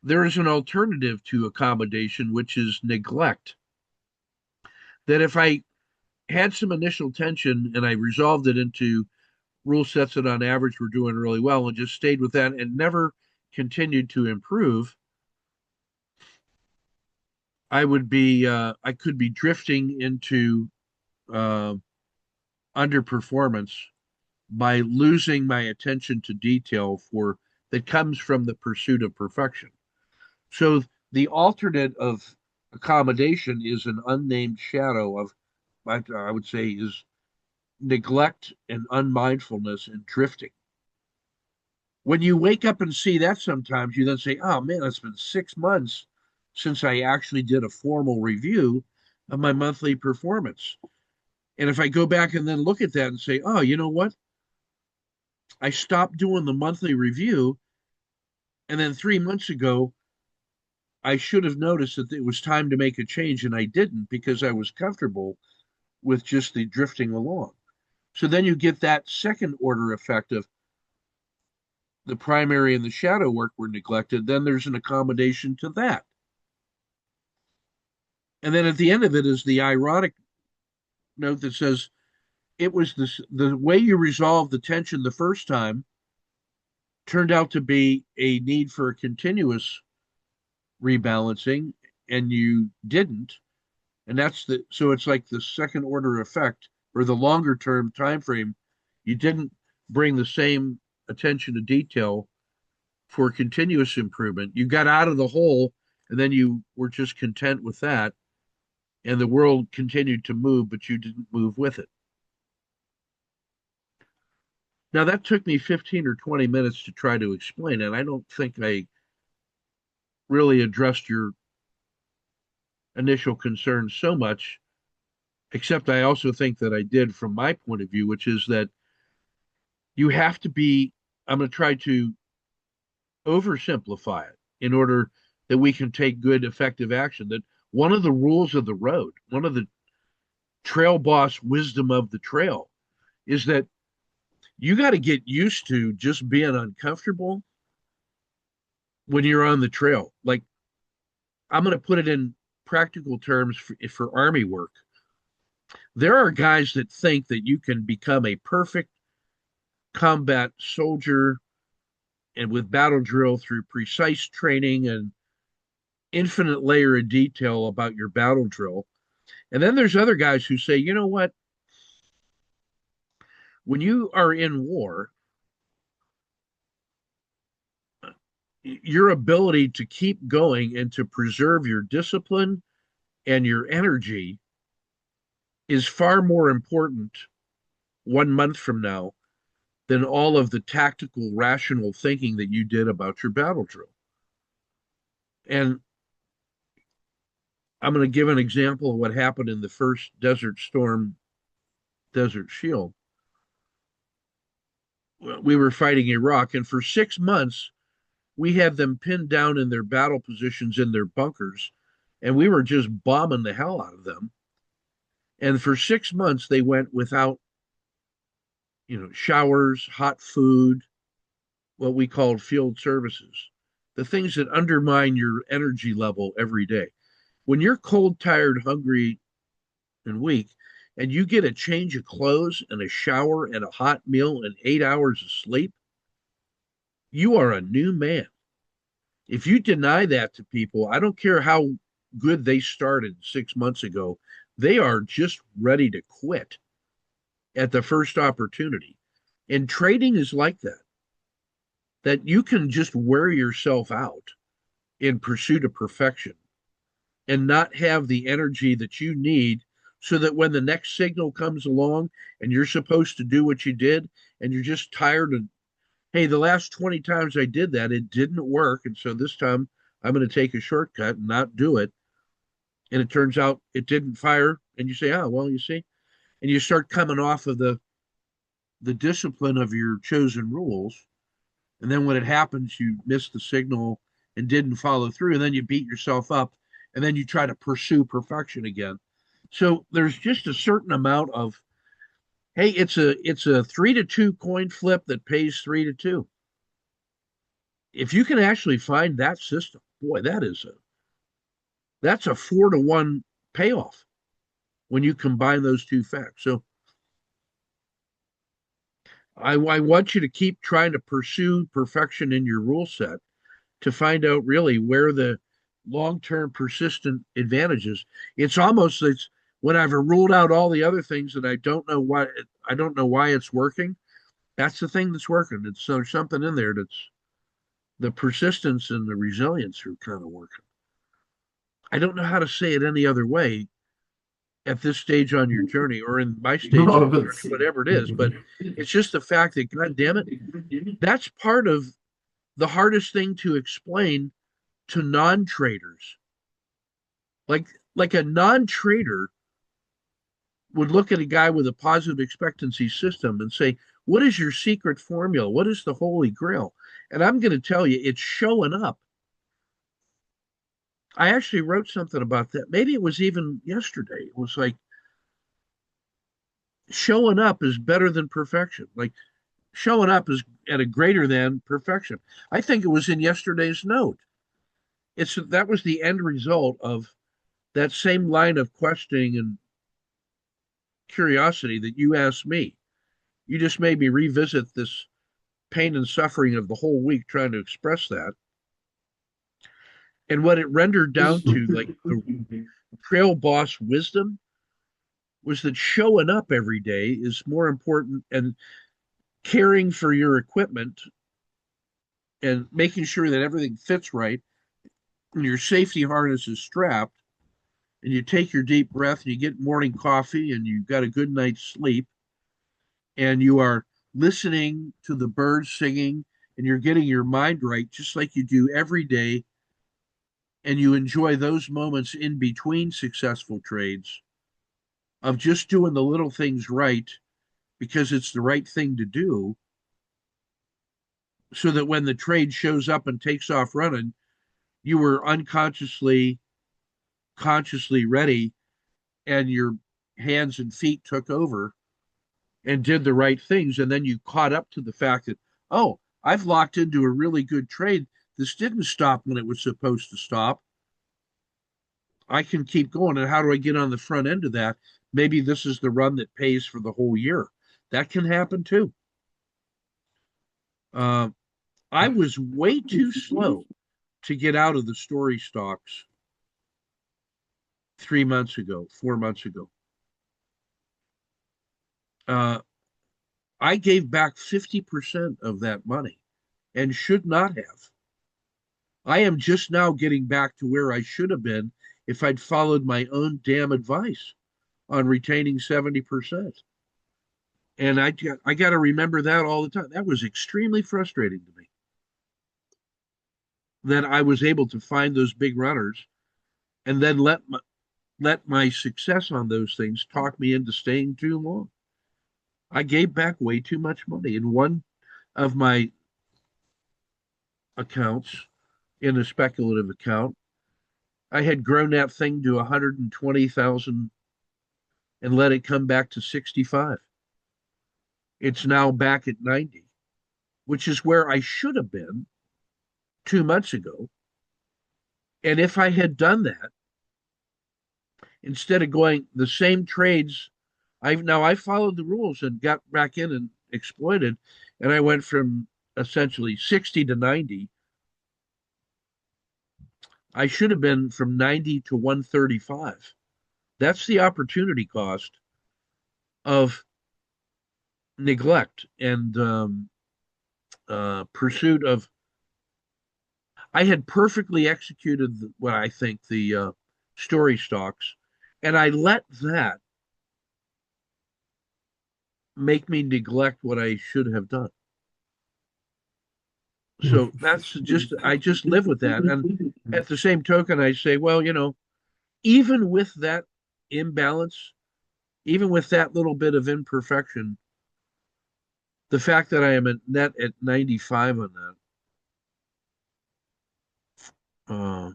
there is an alternative to accommodation, which is neglect. That if I had some initial tension and I resolved it into rule sets that on average were doing really well and just stayed with that and never continued to improve, I could be drifting into uh, underperformance by losing my attention to detail for that comes from the pursuit of perfection. So the alternate of accommodation is an unnamed shadow of, I would say, is neglect and unmindfulness and drifting. When you wake up and see that, sometimes you then say, oh man, it's been 6 months since I actually did a formal review of my monthly performance. And if I go back and then look at that and say, oh, you know what? I stopped doing the monthly review. And then 3 months ago, I should have noticed that it was time to make a change, and I didn't because I was comfortable with just the drifting along. So then you get that second order effect of the primary and the shadow work were neglected. Then there's an accommodation to that. And then at the end of it is the ironic note that says it was the way you resolved the tension the first time turned out to be a need for a continuous rebalancing, and you didn't. And that's the so it's like the second order effect or the longer term time frame. You didn't bring the same attention to detail for continuous improvement. You got out of the hole, and then you were just content with that, and the world continued to move, but you didn't move with it. Now that took me 15 or 20 minutes to try to explain, and I don't think I really addressed your initial concerns so much, except I also think that I did from my point of view, which is that you have to be, I'm going to try to oversimplify it in order that we can take good, effective action. That one of the rules of the road, one of the trail boss wisdom of the trail is that you got to get used to just being uncomfortable when you're on the trail. Like, I'm going to put it in practical terms for Army work. There are guys that think that you can become a perfect combat soldier and with battle drill through precise training and infinite layer of detail about your battle drill. And then there's other guys who say, you know what? When you are in war, your ability to keep going and to preserve your discipline and your energy is far more important 1 month from now than all of the tactical, rational thinking that you did about your battle drill. And I'm going to give an example of what happened in the first Desert Storm, Desert Shield. We were fighting Iraq, and for 6 months, we had them pinned down in their battle positions in their bunkers, and we were just bombing the hell out of them. And for 6 months, they went without, showers, hot food, what we called field services, the things that undermine your energy level every day. When you're cold, tired, hungry, and weak, and you get a change of clothes and a shower and a hot meal and 8 hours of sleep, you are a new man. If you deny that to people, I don't care how good they started 6 months ago, they are just ready to quit at the first opportunity. And trading is like that you can just wear yourself out in pursuit of perfection and not have the energy that you need so that when the next signal comes along and you're supposed to do what you did and you're just tired of, hey, the last 20 times I did that, it didn't work. And so this time I'm going to take a shortcut and not do it. And it turns out it didn't fire. And you say, oh, well, you see, and you start coming off of the discipline of your chosen rules. And then when it happens, you miss the signal and didn't follow through. And then you beat yourself up and then you try to pursue perfection again. So there's just a certain amount of, hey, it's a 3-2 coin flip that pays 3-2. If you can actually find that system, boy, that's a 4-to-1 payoff when you combine those two facts. So I want you to keep trying to pursue perfection in your rule set to find out really where the long-term persistent advantages. It's when I've ruled out all the other things and I don't know why it's working. That's the thing that's working. It's so something in there that's the persistence and the resilience are kind of working. I don't know how to say it any other way at this stage on your journey or in my stage No, of the but journey, whatever it is, but it's just the fact that, God damn it, that's part of the hardest thing to explain to non-traders. Like a non-trader would look at a guy with a positive expectancy system and say, what is your secret formula? What is the holy grail? And I'm going to tell you, it's showing up. I actually wrote something about that. Maybe it was even yesterday. It was like showing up is better than perfection. Like showing up is at a greater than perfection. I think it was in yesterday's note. That was the end result of that same line of questioning and curiosity that you asked me. You just made me revisit this pain and suffering of the whole week trying to express that. And what it rendered down to, like the trail boss wisdom, was that showing up every day is more important, and caring for your equipment and making sure that everything fits right and your safety harness is strapped and you take your deep breath and you get morning coffee and you've got a good night's sleep and you are listening to the birds singing and you're getting your mind right just like you do every day, and you enjoy those moments in between successful trades of just doing the little things right because it's the right thing to do, so that when the trade shows up and takes off running, you were consciously ready, and your hands and feet took over and did the right things. And then you caught up to the fact that, oh, I've locked into a really good trade. This didn't stop when it was supposed to stop. I can keep going. And how do I get on the front end of that? Maybe this is the run that pays for the whole year. That can happen too. Uh, I was way too slow to get out of the story stocks 3 months ago, 4 months ago. I gave back 50% of that money and should not have. I am just now getting back to where I should have been if I'd followed my own damn advice on retaining 70%. And I got to remember that all the time. That was extremely frustrating to me that I was able to find those big runners and then let my success on those things talk me into staying too long. I gave back way too much money. In one of my accounts, in a speculative account, I had grown that thing to 120,000 and let it come back to 65. It's now back at 90, which is where I should have been 2 months ago. And if I had done that, instead of going the same trades, I followed the rules and got back in and exploited, and I went from essentially 60 to 90. I should have been from 90 to 135. That's the opportunity cost of neglect and pursuit of. I had perfectly executed what I think the story stocks, and I let that make me neglect what I should have done. So I just live with that. And at the same token, I say, well, even with that imbalance, even with that little bit of imperfection, the fact that I am at net at 95 on that,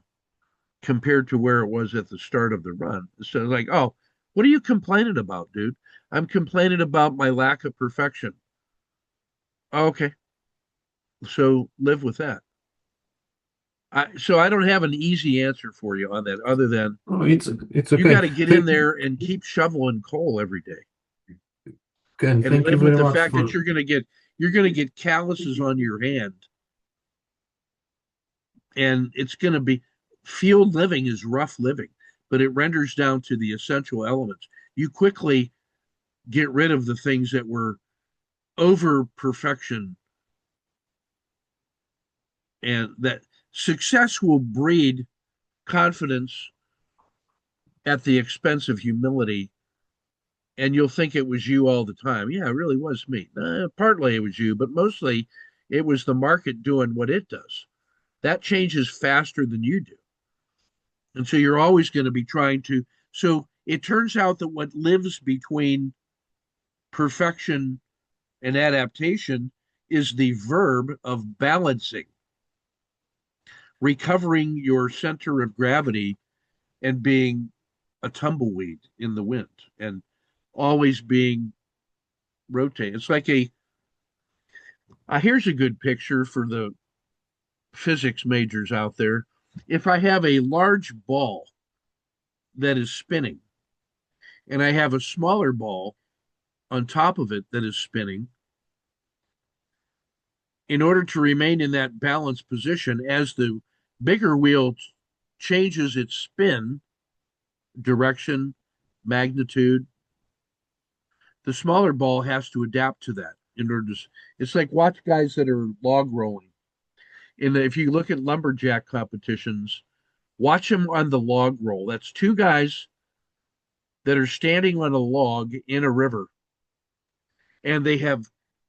compared to where it was at the start of the run. So like, oh, what are you complaining about, dude? I'm complaining about my lack of perfection. Oh, okay. So live with that. So I don't have an easy answer for you on that, other than Oh, it's you got okay. to get in there and keep shoveling coal every day Ken, and thank you live with very the much fact that for you're gonna get calluses on your hand, and it's gonna be field living is rough living, but it renders down to the essential elements. You quickly get rid of the things that were over perfection, and that success will breed confidence at the expense of humility, and you'll think it was you all the time. Yeah, it really was me. Partly it was you, but mostly it was the market doing what it does. That changes faster than you do. And so you're always going to be trying to. So it turns out that what lives between perfection and adaptation is the verb of balancing, recovering your center of gravity and being a tumbleweed in the wind and always being rotating. It's like here's a good picture for the physics majors out there. If I have a large ball that is spinning and I have a smaller ball on top of it that is spinning, in order to remain in that balanced position, as the bigger wheel changes its spin, direction, magnitude, the smaller ball has to adapt to that in order to. It's like watch guys that are log rolling. If you look at lumberjack competitions, watch them on the log roll. That's two guys that are standing on a log in a river, and they have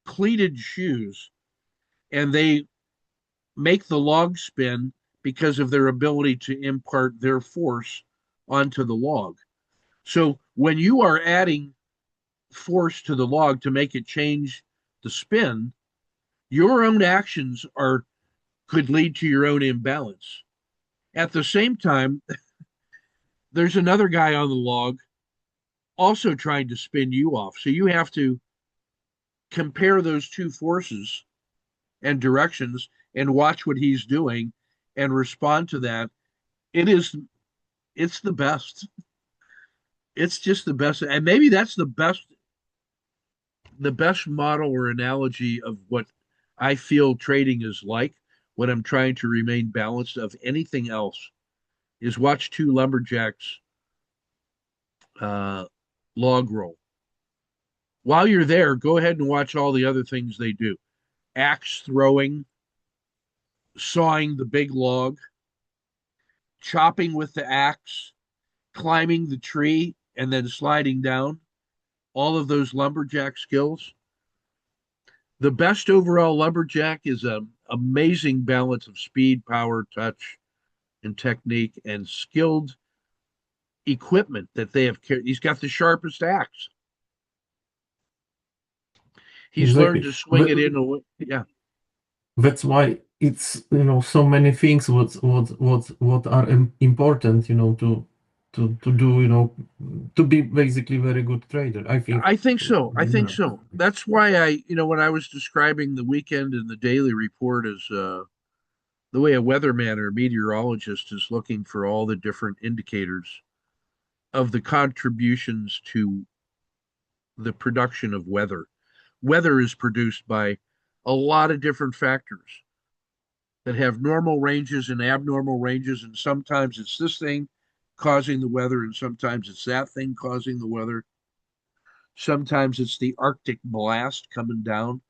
cleated shoes, and they make the log spin because of their ability to impart their force onto the log. So when you are adding force to the log to make it change the spin, your own actions are could lead to your own imbalance. At the same time, there's another guy on the log also trying to spin you off. So you have to compare those two forces and directions and watch what he's doing and respond to that. It is it's the best. It's just the best. And maybe that's the best model or analogy of what I feel trading is like when I'm trying to remain balanced of anything else is watch two lumberjacks uh, log roll. While you're there, go ahead and watch all the other things they do. Axe throwing, sawing the big log, chopping with the axe, climbing the tree, and then sliding down. All of those lumberjack skills. The best overall lumberjack is an amazing balance of speed, power, touch, and technique, and skilled equipment that they have. He's got the sharpest axe. He's learned exactly. to swing it in a way. Yeah, That's why it's so many things what are important to do to be basically very good trader. I think. I think so. I think Yeah. so. That's why when I was describing the weekend and the daily report as the way a weatherman or a meteorologist is looking for all the different indicators of the contributions to the production of weather. Weather is produced by a lot of different factors that have normal ranges and abnormal ranges, and sometimes it's this thing causing the weather, and sometimes it's that thing causing the weather. Sometimes it's the Arctic blast coming down.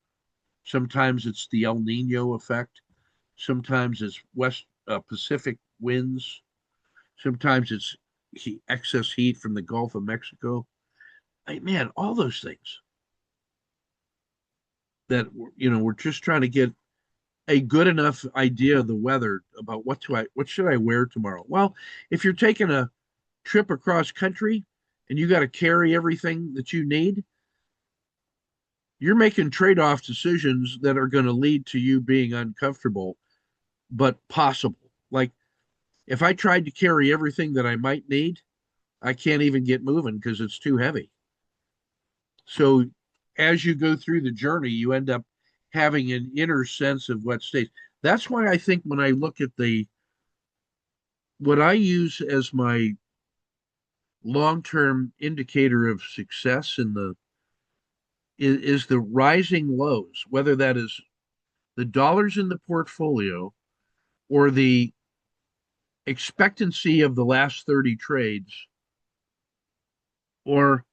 Sometimes it's the El Nino effect. Sometimes it's West Pacific winds. Sometimes it's excess heat from the Gulf of Mexico. Man, all those things that we're just trying to get a good enough idea of the weather about what should I wear tomorrow. Well, if you're taking a trip across country and you got to carry everything that you need, you're making trade-off decisions that are going to lead to you being uncomfortable but possible. Like if I tried to carry everything that I might need, I can't even get moving because it's too heavy. So as you go through the journey, you end up having an inner sense of what stays. That's why I think when I look at the what I use as my long-term indicator of success in the is the rising lows, whether that is the dollars in the portfolio or the expectancy of the last 30 trades, or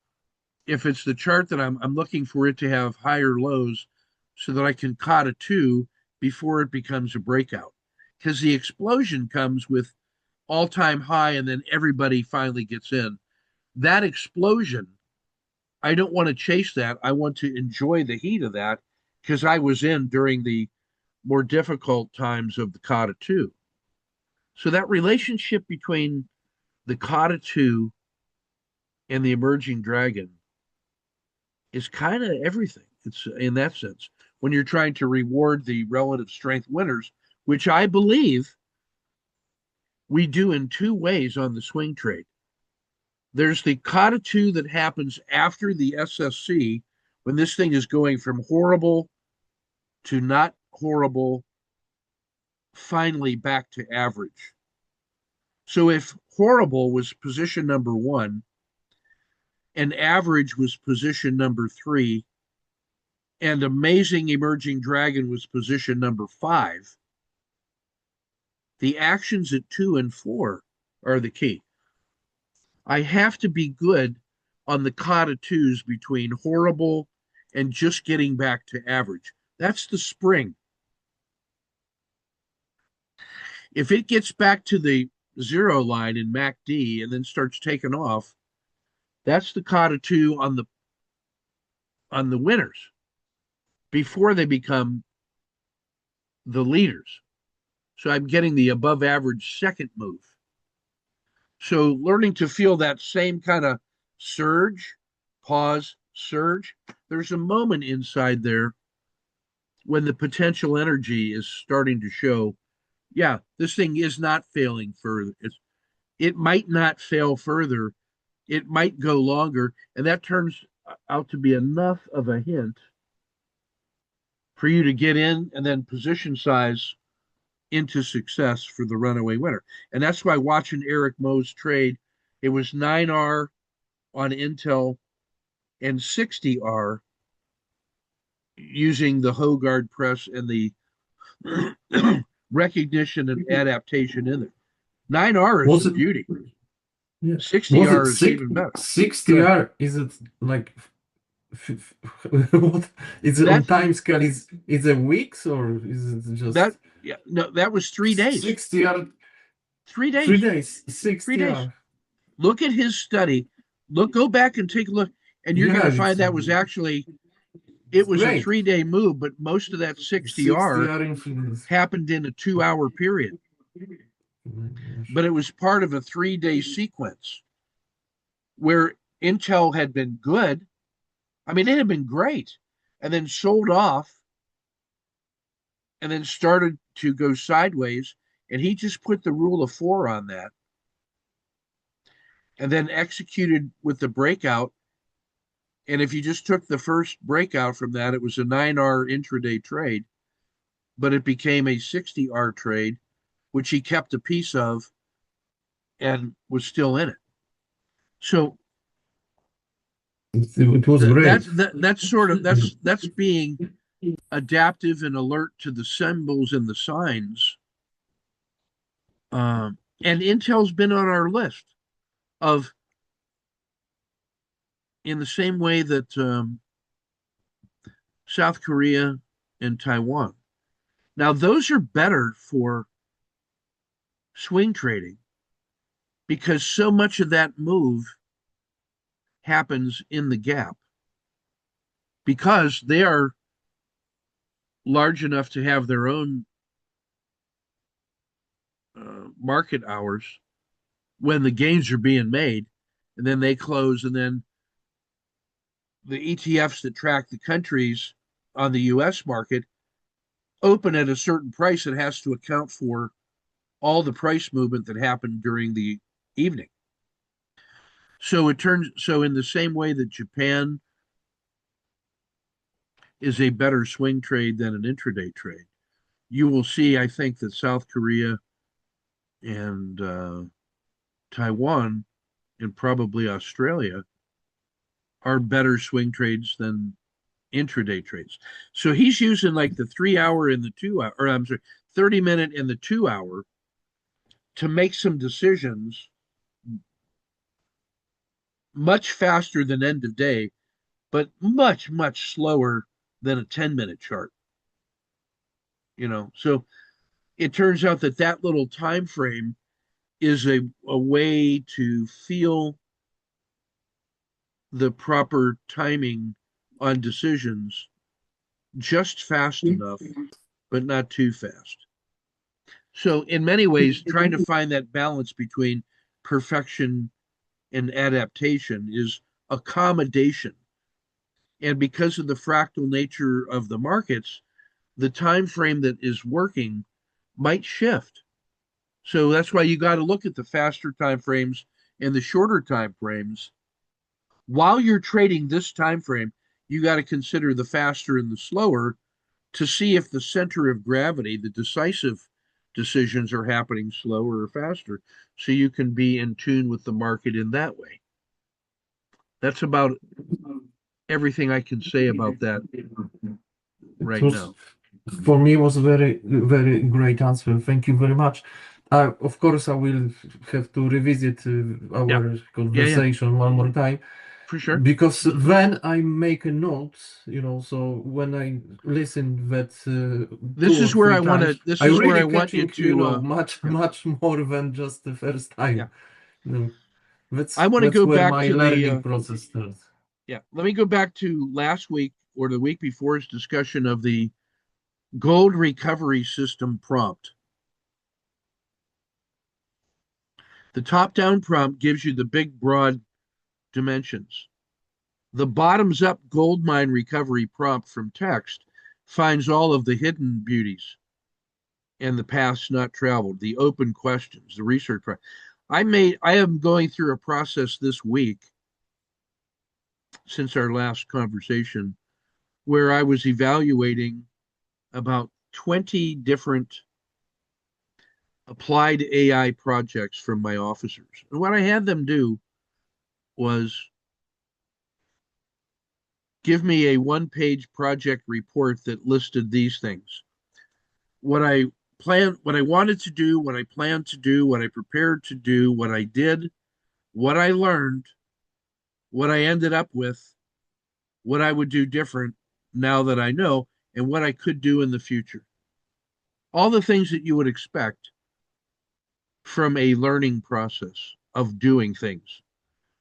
if it's the chart that I'm looking for it to have higher lows so that I can caught a two before it becomes a breakout. Because the explosion comes with all-time high and then everybody finally gets in. That explosion, I don't want to chase that. I want to enjoy the heat of that because I was in during the more difficult times of the Kata 2. So that relationship between the Kata 2 and the emerging dragon is kind of everything. It's in that sense when you're trying to reward the relative strength winners, which I believe we do in two ways on the swing trade. There's the Kata 2 that happens after the SSC when this thing is going from horrible to not horrible, finally back to average. So if horrible was position number one and average was position number three and amazing emerging dragon was position number five, the actions at 2 and 4 are the key. I have to be good on the Kata 2s between horrible and just getting back to average. That's the spring. If it gets back to the zero line in MACD and then starts taking off, that's the Kata 2 on the winners before they become the leaders. So I'm getting the above average second move. So learning to feel that same kind of surge, pause, surge, there's a moment inside there when the potential energy is starting to show, yeah, this thing is not failing further. It might not fail further. It might go longer. And that turns out to be enough of a hint for you to get in and then position size into success for the runaway winner. And that's why watching Eric Moe's trade, it was 9R on Intel and 60R using the Hogard press and the recognition and adaptation in there. 9R is Was the it? beauty. Yeah. Was it 60R is even better. 60R? Is it like what is it on That's time scale? Is it weeks or is it that. just Yeah, no, that was 3 days. 60R? 3 days. 3 days, 3 days. 60R. Look at his study. Go back and take a look, and you're going Yeah, to find that was actually it it's was a great. 3 day move, but most of that 60R 60R influence. happened in a 2 hour period. But it was part of a 3 day sequence where Intel had been good. I mean, it had been great, and then sold off, and then started to go sideways. And he just put the rule of 4 on that, and then executed with the breakout. And if you just took the first breakout from that, it was a 9R intraday trade, but it became a 60R trade, which he kept a piece of and was still in it. So It was great. that's sort of that's being adaptive and alert to the symbols and the signs. And Intel's been on our list of in the same way that South Korea and Taiwan. Now those are better for swing trading because so much of that move happens in the gap because they are large enough to have their own market hours when the gains are being made, and then they close, and then the ETFs that track the countries on the US market open at a certain price that has to account for all the price movement that happened during the evening. So in the same way that Japan is a better swing trade than an intraday trade, you will see, I think, that South Korea and Taiwan and probably Australia are better swing trades than intraday trades. So he's using like the 3 hour and the 2 hour, or I'm sorry, 30-minute and the 2 hour to make some decisions much faster than end of day, but much, much slower than a 10-minute chart. So it turns out that that little time frame is a way to feel the proper timing on decisions just fast enough, but not too fast. So, in many ways, trying to find that balance between perfection and adaptation is accommodation. And because of the fractal nature of the markets, the time frame that is working might shift. So that's why you got to look at the faster time frames and the shorter time frames. While you're trading this time frame, you got to consider the faster and the slower to see if the center of gravity, the decisive decisions, are happening slower or faster, so you can be in tune with the market in that way. That's about everything I can say about that It right was now. for me was very very great answer. Thank you very much. Of course, I will have to revisit Yeah, our yeah, conversation one more time for sure. because then I make a note, so when I listen that two This or is where three I want to. times, This I is where I really want you catching, to. much Yeah, much more than just the first yeah. time. You know, I that's want to that's go where back my to the. learning process starts. Yeah, let me go back to last week or the week before's discussion of the gold recovery system prompt. The top-down prompt gives you the big, broad dimensions. The bottoms-up gold mine recovery prompt from text finds all of the hidden beauties and the paths not traveled, the open questions, the research. I am going through a process this week since our last conversation where I was evaluating about 20 different applied AI projects from my officers. And what I had them do was give me a one-page project report that listed these things. What I wanted to do, what I planned to do, what I prepared to do, what I did, what I learned, what I ended up with, what I would do different now that I know, and what I could do in the future. All the things that you would expect from a learning process of doing things.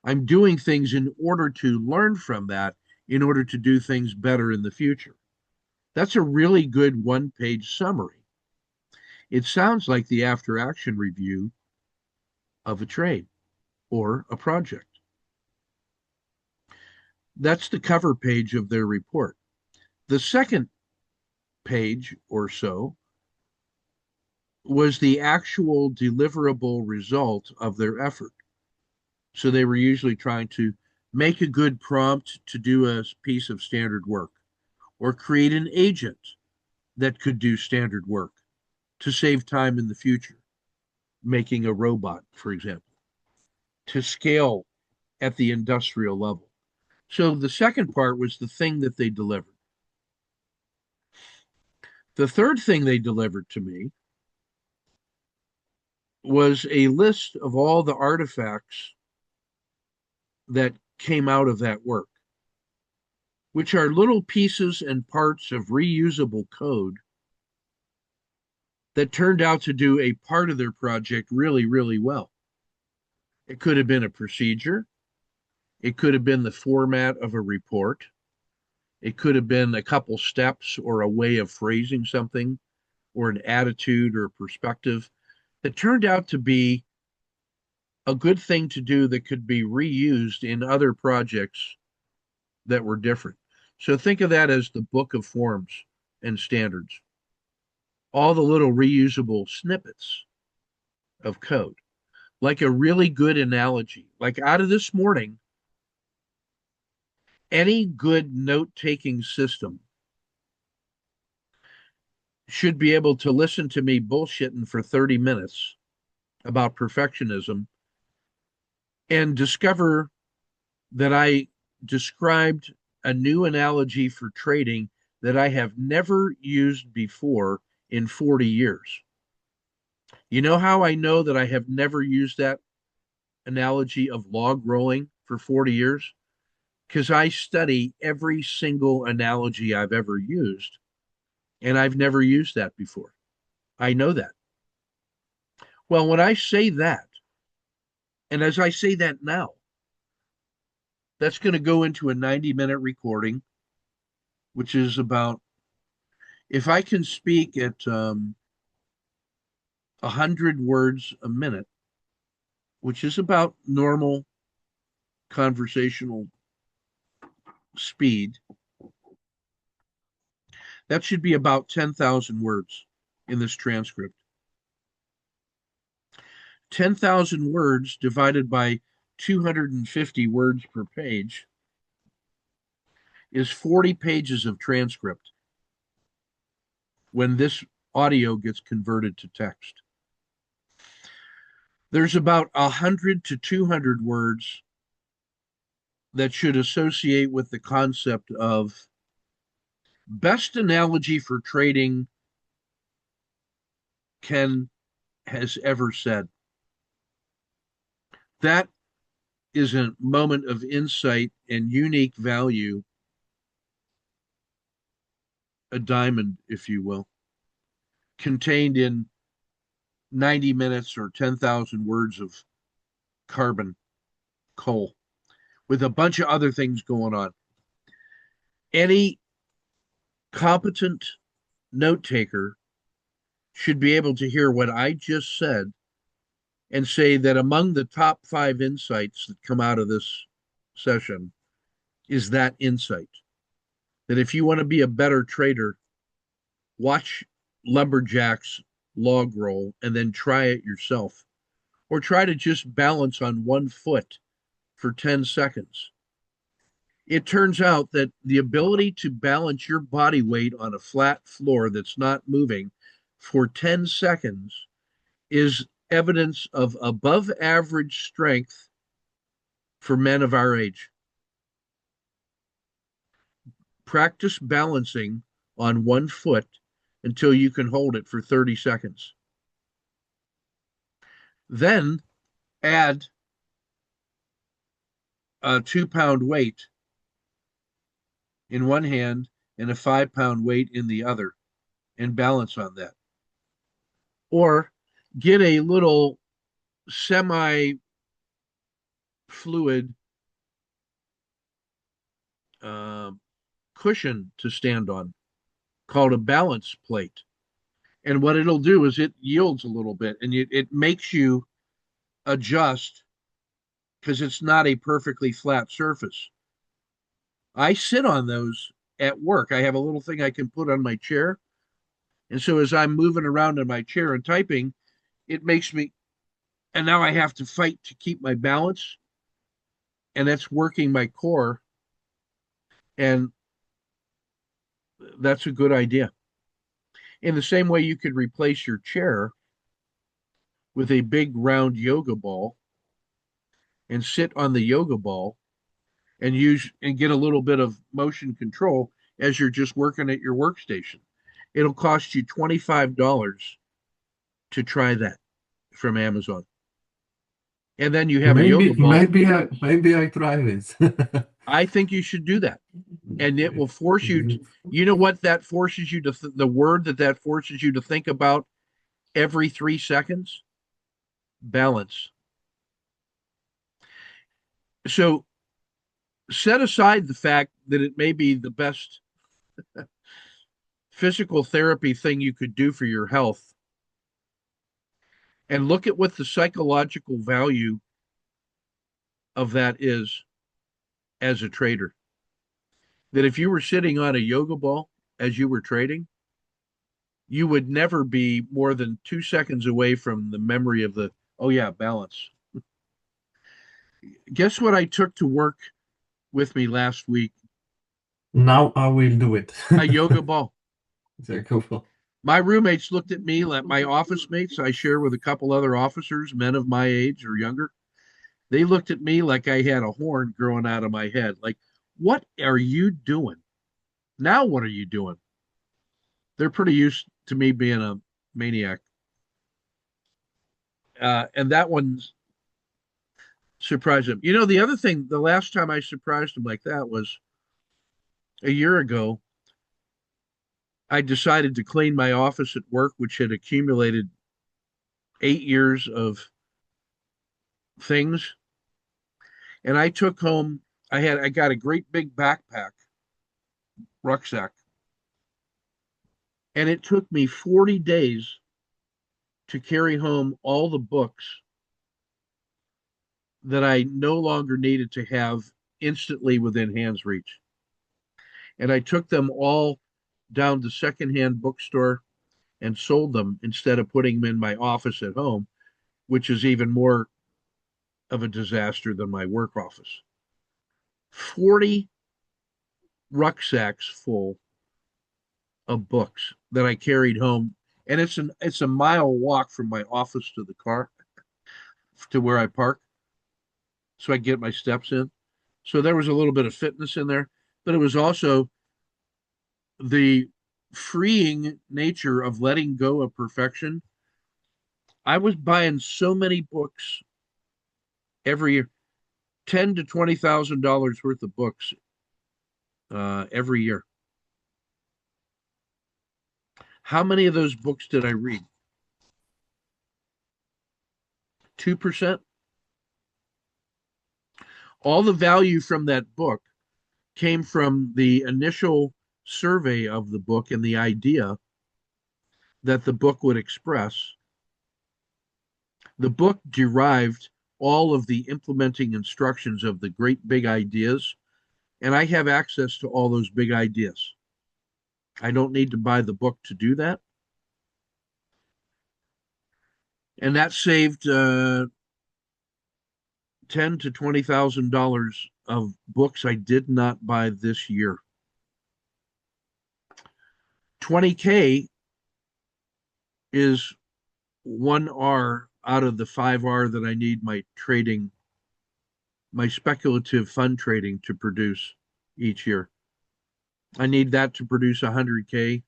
I'm doing things in order to learn from that, in order to do things better in the future. That's a really good one-page summary. It sounds like the after action review of a trade or a project. That's the cover page of their report. The second page or so was the actual deliverable result of their effort. So they were usually trying to make a good prompt to do a piece of standard work or create an agent that could do standard work to save time in the future, making a robot, for example, to scale at the industrial level. So the second part was the thing that they delivered. The third thing they delivered to me was a list of all the artifacts that came out of that work, which are little pieces and parts of reusable code that turned out to do a part of their project really, really well. It could have been a procedure, it could have been the format of a report, it could have been a couple steps or a way of phrasing something or an attitude or a perspective that turned out to be a good thing to do that could be reused in other projects that were different. So think of that as the book of forms and standards, all the little reusable snippets of code, like a really good analogy. Like out of this morning, any good note taking system should be able to listen to me bullshitting for 30 minutes about perfectionism and discover that I described a new analogy for trading that I have never used before in 40 years. You know how I know that I have never used that analogy of log rolling for 40 years? Because I study every single analogy I've ever used, and I've never used that before. I know that. Well, when I say that, and as I say that now, that's going to go into a 90-minute recording, which is about, if I can speak at 100 words a minute, which is about normal conversational speed, that should be about 10,000 words in this transcript. 10,000 words divided by 250 words per page is 40 pages of transcript when this audio gets converted to text. There's about 100 to 200 words that should associate with the concept of best analogy for trading Ken has ever said. That is a moment of insight and unique value, a diamond, if you will, contained in 90 minutes or 10,000 words of carbon coal with a bunch of other things going on. Any competent note taker should be able to hear what I just said and say that among the top 5 insights that come out of this session is that insight. That if you want to be a better trader, watch Lumberjack's log roll and then try it yourself. Or try to just balance on one foot for 10 seconds. It turns out that the ability to balance your body weight on a flat floor that's not moving for 10 seconds is evidence of above average strength for men of our age. Practice balancing on one foot until you can hold it for 30 seconds. Then add a 2-pound weight in one hand and a 5-pound weight in the other and balance on that. Or get a little semi fluid cushion to stand on called a balance plate. And what it'll do is it yields a little bit and it makes you adjust because it's not a perfectly flat surface. I sit on those at work. I have a little thing I can put on my chair. And so as I'm moving around in my chair and typing, it makes me, and now I have to fight to keep my balance. And that's working my core. And that's a good idea. In the same way, you could replace your chair with a big round yoga ball and sit on the yoga ball and use and get a little bit of motion control as you're just working at your workstation. It'll cost you $25 to try that from Amazon. And then you have a yoga ball. Maybe I try this. I think you should do that. And it will force you to, you know what that forces you to, the word that forces you to think about every 3 seconds? Balance. So set aside the fact that it may be the best physical therapy thing you could do for your health and look at what the psychological value of that is as a trader. That if you were sitting on a yoga ball as you were trading, you would never be more than 2 seconds away from the memory of the, oh yeah, balance. Guess what I took to work with me last week? Now I will do it. A yoga ball. Very cool. My roommates looked at me like my office mates I share with a couple other officers, men of my age or younger. They looked at me like I had a horn growing out of my head. Like, what are you doing? Now, what are you doing? They're pretty used to me being a maniac. And that one surprised them. You know, the other thing, the last time I surprised them like that was a year ago. I decided to clean my office at work, which had accumulated 8 years of things. And I took home, I got a great big backpack, rucksack, and it took me 40 days to carry home all the books that I no longer needed to have instantly within hand's reach. And I took them all down to secondhand bookstore and sold them instead of putting them in my office at home, which is even more of a disaster than my work office. 40 rucksacks full of books that I carried home. And it's a mile walk from my office to the car to where I park. So I get my steps in. So there was a little bit of fitness in there, but it was also the freeing nature of letting go of perfection. I was buying so many books every year, $10,000 to $20,000 worth of books every year. How many of those books did I read? 2%. All the value from that book came from the initial survey of the book and the idea that the book would express. The book derived all of the implementing instructions of the great big ideas, and I have access to all those big ideas. I don't need to buy the book to do that. And that saved $10,000 to $20,000 of books I did not buy this year. 20K is 1R out of the 5R that I need my trading, my speculative fund trading to produce each year. I need that to produce 100K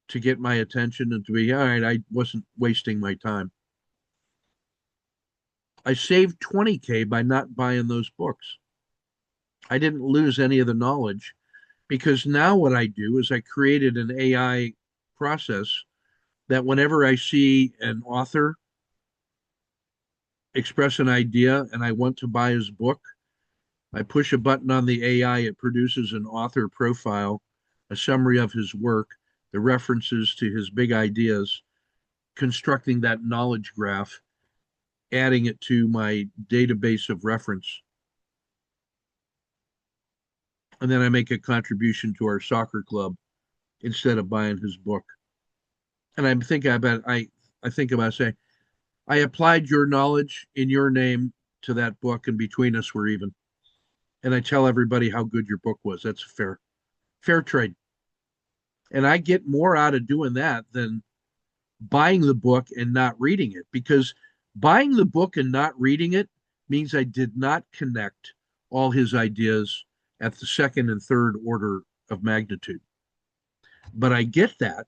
to get my attention and to be, all right, I wasn't wasting my time. I saved 20K by not buying those books. I didn't lose any of the knowledge because now what I do is I created an AI process that whenever I see an author express an idea and I want to buy his book, I push a button on the AI, it produces an author profile, a summary of his work, the references to his big ideas, constructing that knowledge graph, adding it to my database of reference. And then I make a contribution to our soccer club instead of buying his book. And I'm thinking about I think about saying, I applied your knowledge in your name to that book, and between us we're even. And I tell everybody how good your book was. That's fair trade. And I get more out of doing that than buying the book and not reading it, because buying the book and not reading it means I did not connect all his ideas at the second and third order of magnitude. But I get that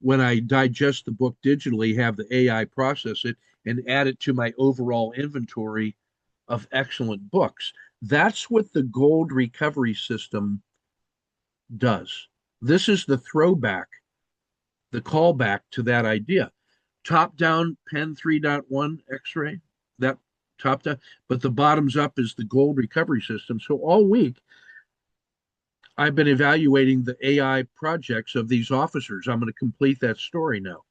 when I digest the book digitally, have the AI process it, and add it to my overall inventory of excellent books. That's what the gold recovery system does. This is the throwback, the callback to that idea. Top down pen 3.1 X-ray, that top down, but the bottoms up is the gold recovery system. So all week, I've been evaluating the AI projects of these officers. I'm going to complete that story now.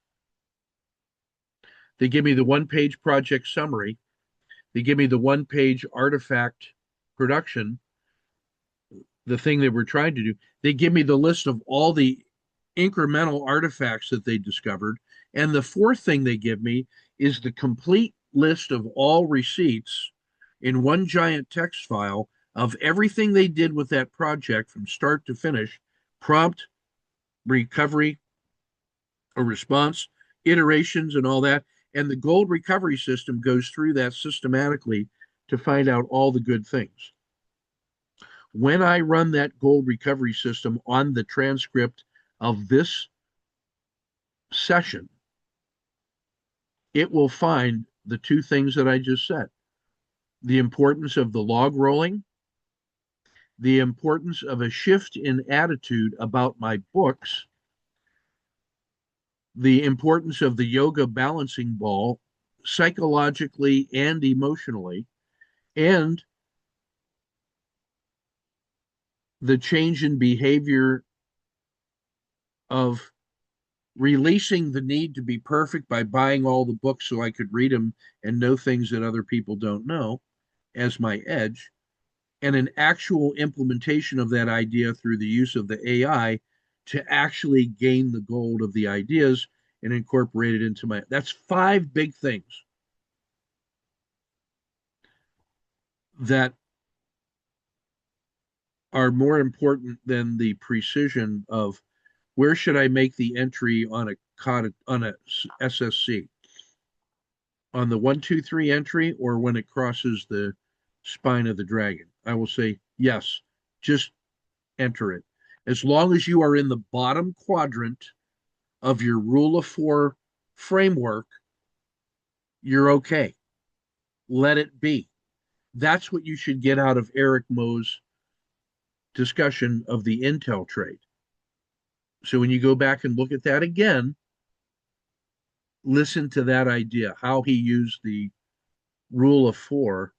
They give me the one-page project summary. They give me the one-page artifact production, the thing that we're trying to do. They give me the list of all the incremental artifacts that they discovered. And the fourth thing they give me is the complete list of all receipts in one giant text file of everything they did with that project from start to finish, prompt, recovery, a response, iterations, and all that. And the gold recovery system goes through that systematically to find out all the good things. When I run that gold recovery system on the transcript of this session, it will find the two things that I just said: the importance of the log rolling, the importance of a shift in attitude about my books, the importance of the yoga balancing ball psychologically and emotionally, and the change in behavior of releasing the need to be perfect by buying all the books so I could read them and know things that other people don't know as my edge, and an actual implementation of that idea through the use of the AI to actually gain the gold of the ideas and incorporate it into my. That's five big things that are more important than the precision of where should I make the entry on a SSC, on the 1, 2, 3 entry, or when it crosses the spine of the dragon. I will say yes, just enter it. As long as you are in the bottom quadrant of your rule of 4 framework, you're okay. Let it be. That's what you should get out of Eric Moe's discussion of the Intel trade. So when you go back and look at that again, listen to that idea, how he used the rule of 4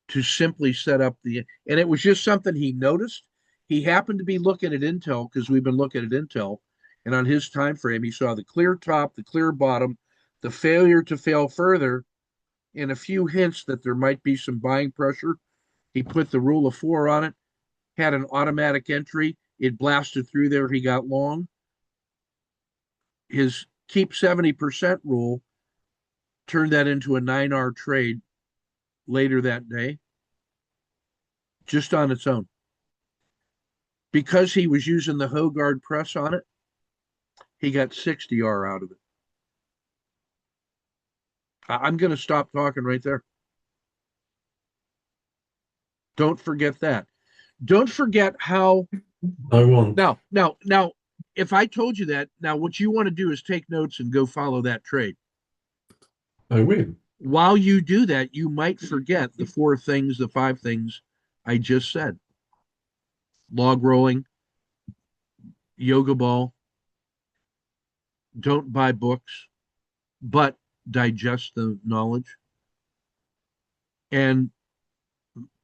to simply set up and it was just something he noticed. He happened to be looking at Intel because we've been looking at Intel, and on his time frame, he saw the clear top, the clear bottom, the failure to fail further, and a few hints that there might be some buying pressure. He put the rule of 4 on it, had an automatic entry. It blasted through there. He got long. His keep 70% rule turned that into a 9R trade later that day, just on its own. Because he was using the Hogard press on it, he got 60R out of it. I'm going to stop talking right there. Don't forget that. Don't forget how. I won't. Now, if I told you that, now what you want to do is take notes and go follow that trade. I will. While you do that, you might forget the 4 things, the 5 things I just said: log rolling, yoga ball, don't buy books, but digest the knowledge, and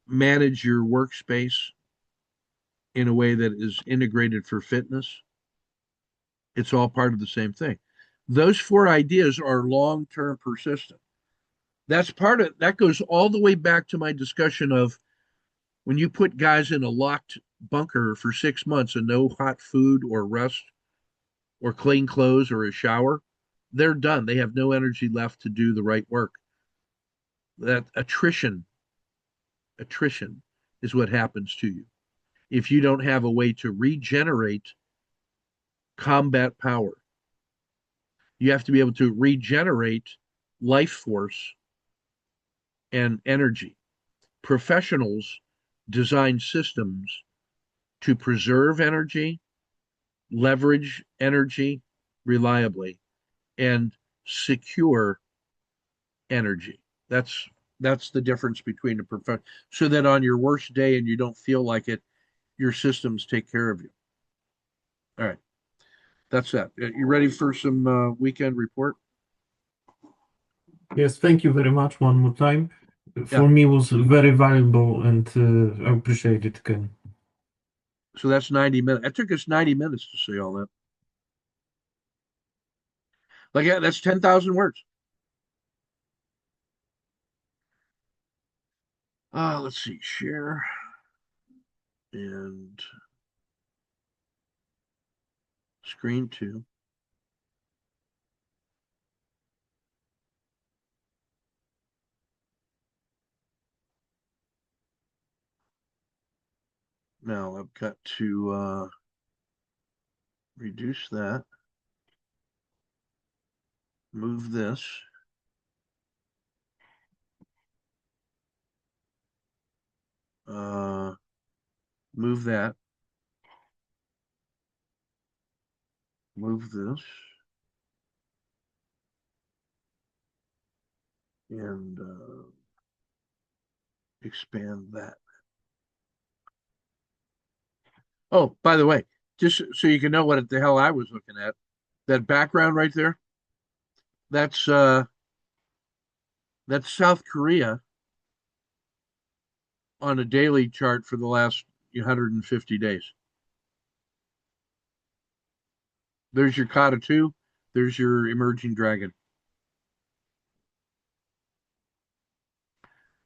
manage your workspace in a way that is integrated for fitness. It's all part of the same thing. Those 4 ideas are long-term persistent. That's part of that goes all the way back to my discussion of when you put guys in a locked bunker for 6 months and no hot food or rest or clean clothes or a shower, they're done. They have no energy left to do the right work. That attrition is what happens to you if you don't have a way to regenerate combat power. You have to be able to regenerate life force and energy. Professionals design systems to preserve energy, leverage energy reliably, and secure energy. That's the difference between a professional. So that on your worst day and you don't feel like it, your systems take care of you. All right, that's that. You ready for some weekend report? Yes, thank you very much one more time. Yeah. For me, was very valuable, and I appreciate it, Ken. So that's 90 minutes. It took us 90 minutes to say all that. Like, yeah, that's 10,000 words. Let's see, share and screen 2. Now I've got to reduce that, move this. Move that, move this, and expand that. Oh, by the way, just so you can know what the hell I was looking at, that background right there, that's South Korea on a daily chart for the last 150 days. There's your Kata 2, there's your emerging dragon.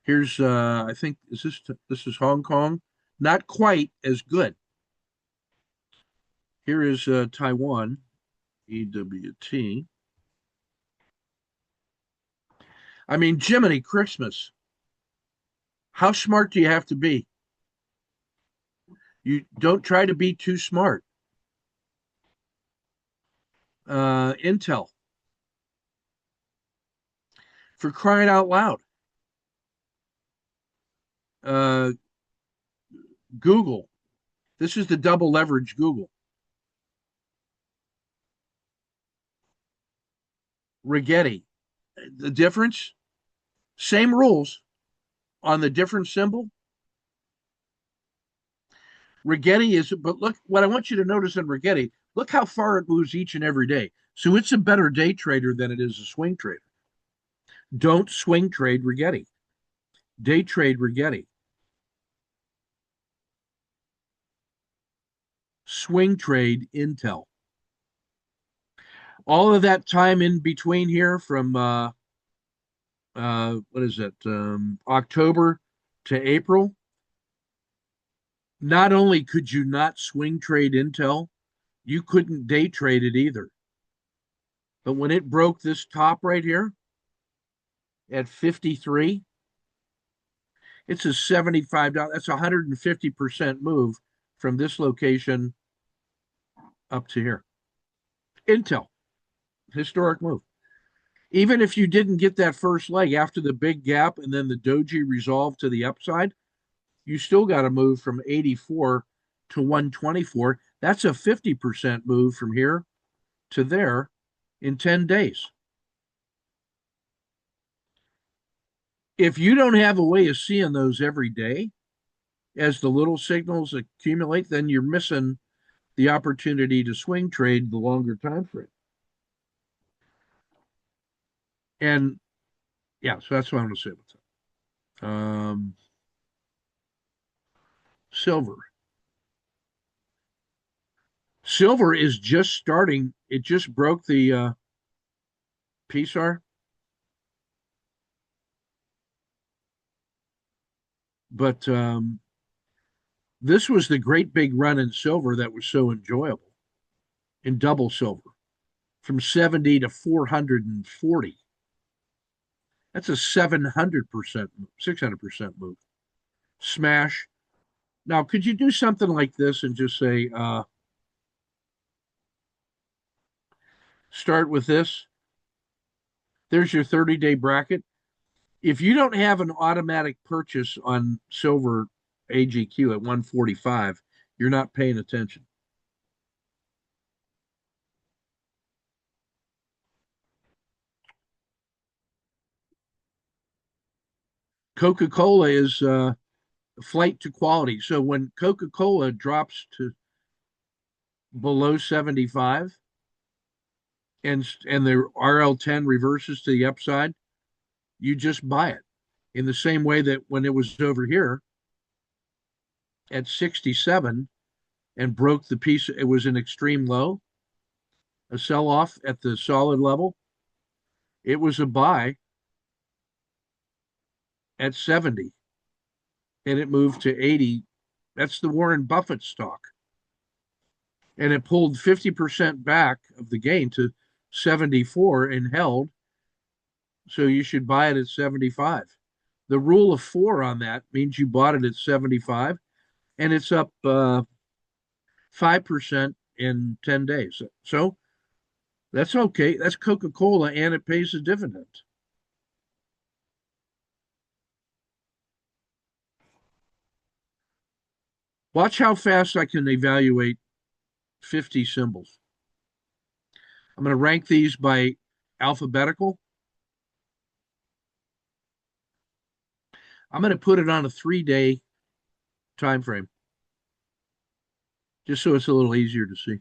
Here's I think this is Hong Kong, not quite as good. Here is Taiwan, EWT. I mean, Jiminy Christmas. How smart do you have to be? You don't try to be too smart. Intel, for crying out loud. Google. This is the double leverage Google. Rigetti. The difference? Same rules on the different symbol. Rigetti is, but look, what I want you to notice in Rigetti, look how far it moves each and every day. So it's a better day trader than it is a swing trader. Don't swing trade Rigetti. Day trade Rigetti. Swing trade Intel. All of that time in between here from what is it, October to April, not only could you not swing trade Intel, you couldn't day trade it either. But when it broke this top right here at 53, it's a $75. That's a 150% move from this location up to here. Intel, historic move. Even if you didn't get that first leg after the big gap and then the doji resolved to the upside, you still got to move from 84 to 124. That's a 50% move from here to there in 10 days. If you don't have a way of seeing those every day as the little signals accumulate, then you're missing the opportunity to swing trade the longer time frame. And yeah, so that's what I'm going to say about that. Silver. Silver is just starting. It just broke the PSAR. But this was the great big run in silver that was so enjoyable in double silver from 70 to 440. That's a 700% move, 600% move. Smash. Now, could you do something like this and just say, start with this? There's your 30-day bracket. If you don't have an automatic purchase on silver AGQ at 145, you're not paying attention. Coca-Cola is flight to quality. So when Coca-Cola drops to below 75 and the RL10 reverses to the upside, you just buy it. In the same way that when it was over here at 67 and broke the piece, it was an extreme low, a sell-off at the solid level. It was a buy at 70 and it moved to 80. That's the Warren Buffett stock. And it pulled 50% back of the gain to 74 and held. So you should buy it at 75. The rule of 4 on that means you bought it at 75 and it's up 5% in 10 days. So that's okay. That's Coca-Cola and it pays a dividend. Watch how fast I can evaluate 50 symbols. I'm going to rank these by alphabetical. I'm going to put it on a 3-day time frame, just so it's a little easier to see.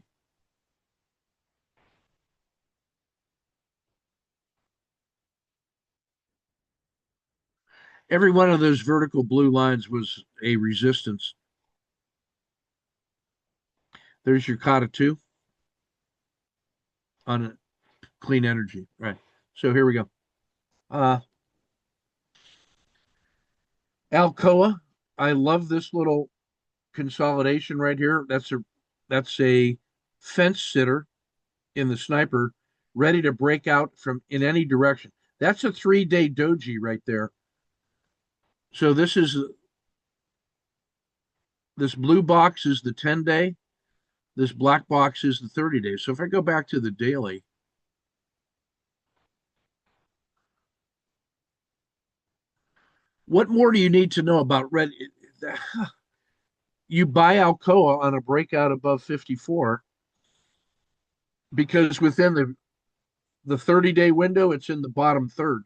Every one of those vertical blue lines was a resistance. There's your kata 2 on clean energy. Right. So here we go. Alcoa. I love this little consolidation right here. That's a fence sitter in the sniper, ready to break out from in any direction. That's a 3-day doji right there. So this blue box is the 10-day. This black box is the 30-day. So if I go back to the daily, what more do you need to know about red? You buy Alcoa on a breakout above 54 because within the 30-day window, it's in the bottom third.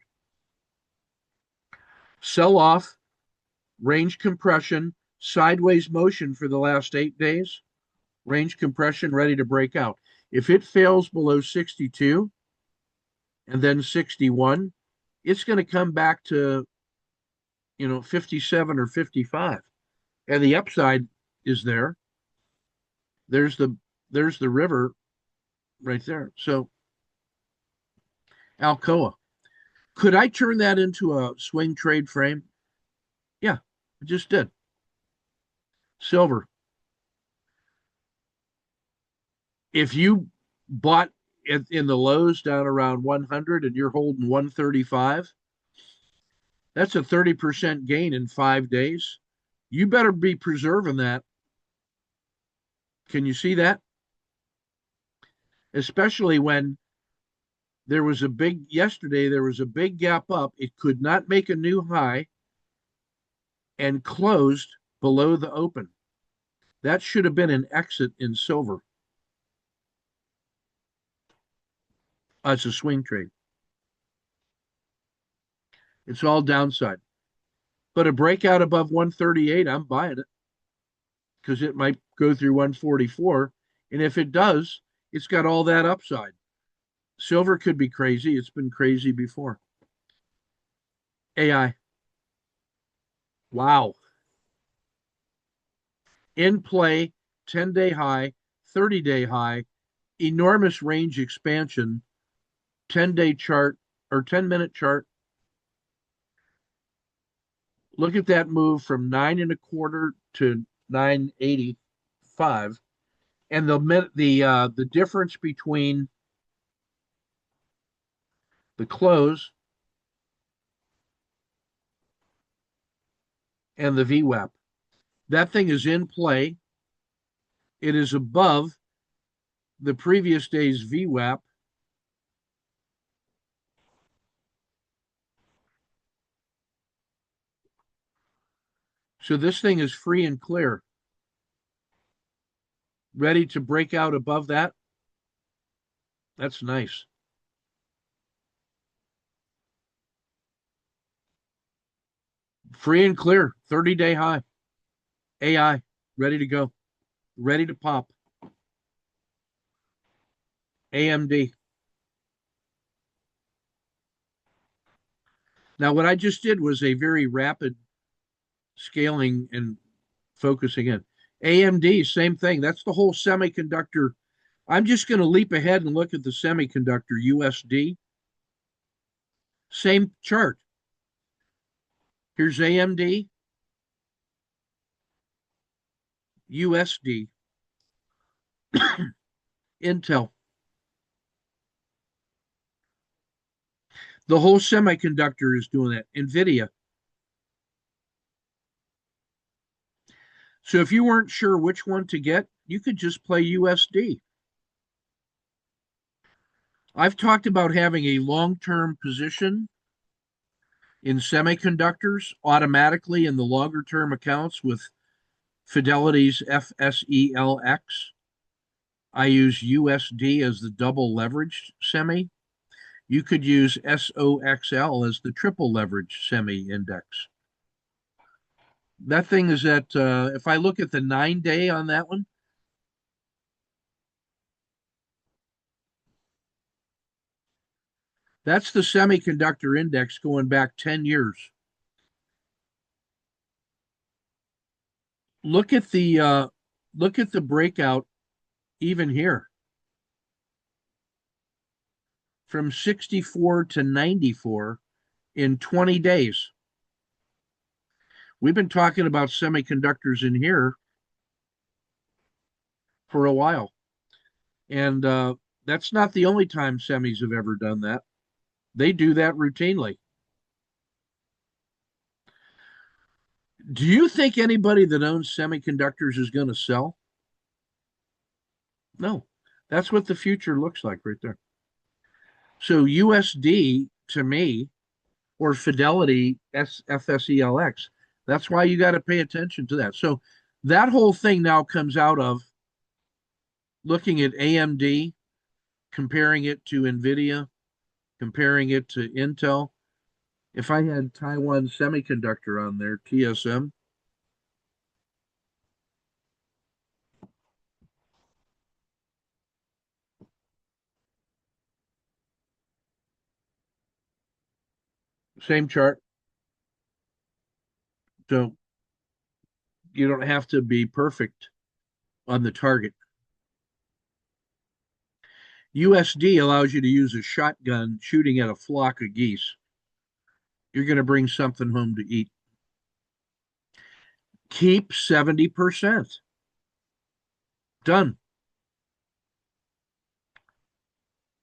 Sell off, range compression, sideways motion for the last 8 days, range compression ready to break out. If it fails below 62 and then 61, it's going to come back to 57 or 55. And the upside is there. There's the river right there. So Alcoa. Could I turn that into a swing trade frame? Yeah, I just did. Silver. If you bought in the lows down around 100 and you're holding 135, that's a 30% gain in 5 days. You better be preserving that. Can you see that? Especially when yesterday there was a big gap up. It could not make a new high and closed below the open. That should have been an exit in silver. It's a swing trade. It's all downside. But a breakout above 138, I'm buying it because it might go through 144. And if it does, it's got all that upside. Silver could be crazy. It's been crazy before. AI. Wow. In play, 10-day high, 30-day high, enormous range expansion, 10-day chart or 10-minute chart. Look at that move from 9.25 to 985, and the difference between the close and the VWAP. That thing is in play. It is above the previous day's VWAP. So this thing is free and clear, ready to break out above that. That's nice. Free and clear, 30-day high. AI, ready to go, ready to pop. AMD. Now, what I just did was a very rapid scaling and focusing in. AMD, same thing. That's the whole semiconductor. I'm just going to leap ahead and look at the semiconductor USD. Same chart. Here's AMD, USD, Intel. The whole semiconductor is doing that. NVIDIA. So if you weren't sure which one to get, you could just play USD. I've talked about having a long-term position in semiconductors automatically in the longer term accounts with Fidelity's FSELX. I use USD as the double leveraged semi. You could use SOXL as the triple leveraged semi index. That thing is at, if I look at the 9 day on that one, that's the semiconductor index going back 10 years. Look at the breakout even here from 64 to 94 in 20 days. We've been talking about semiconductors in here for a while. And that's not the only time semis have ever done that. They do that routinely. Do you think anybody that owns semiconductors is going to sell? No. That's what the future looks like right there. So USD to me, or Fidelity FSELX, that's why you got to pay attention to that. So that whole thing now comes out of looking at AMD, comparing it to NVIDIA, comparing it to Intel. If I had Taiwan Semiconductor on there, TSM, same chart. So you don't have to be perfect on the target. USD allows you to use a shotgun shooting at a flock of geese. You're going to bring something home to eat. Keep 70%. Done.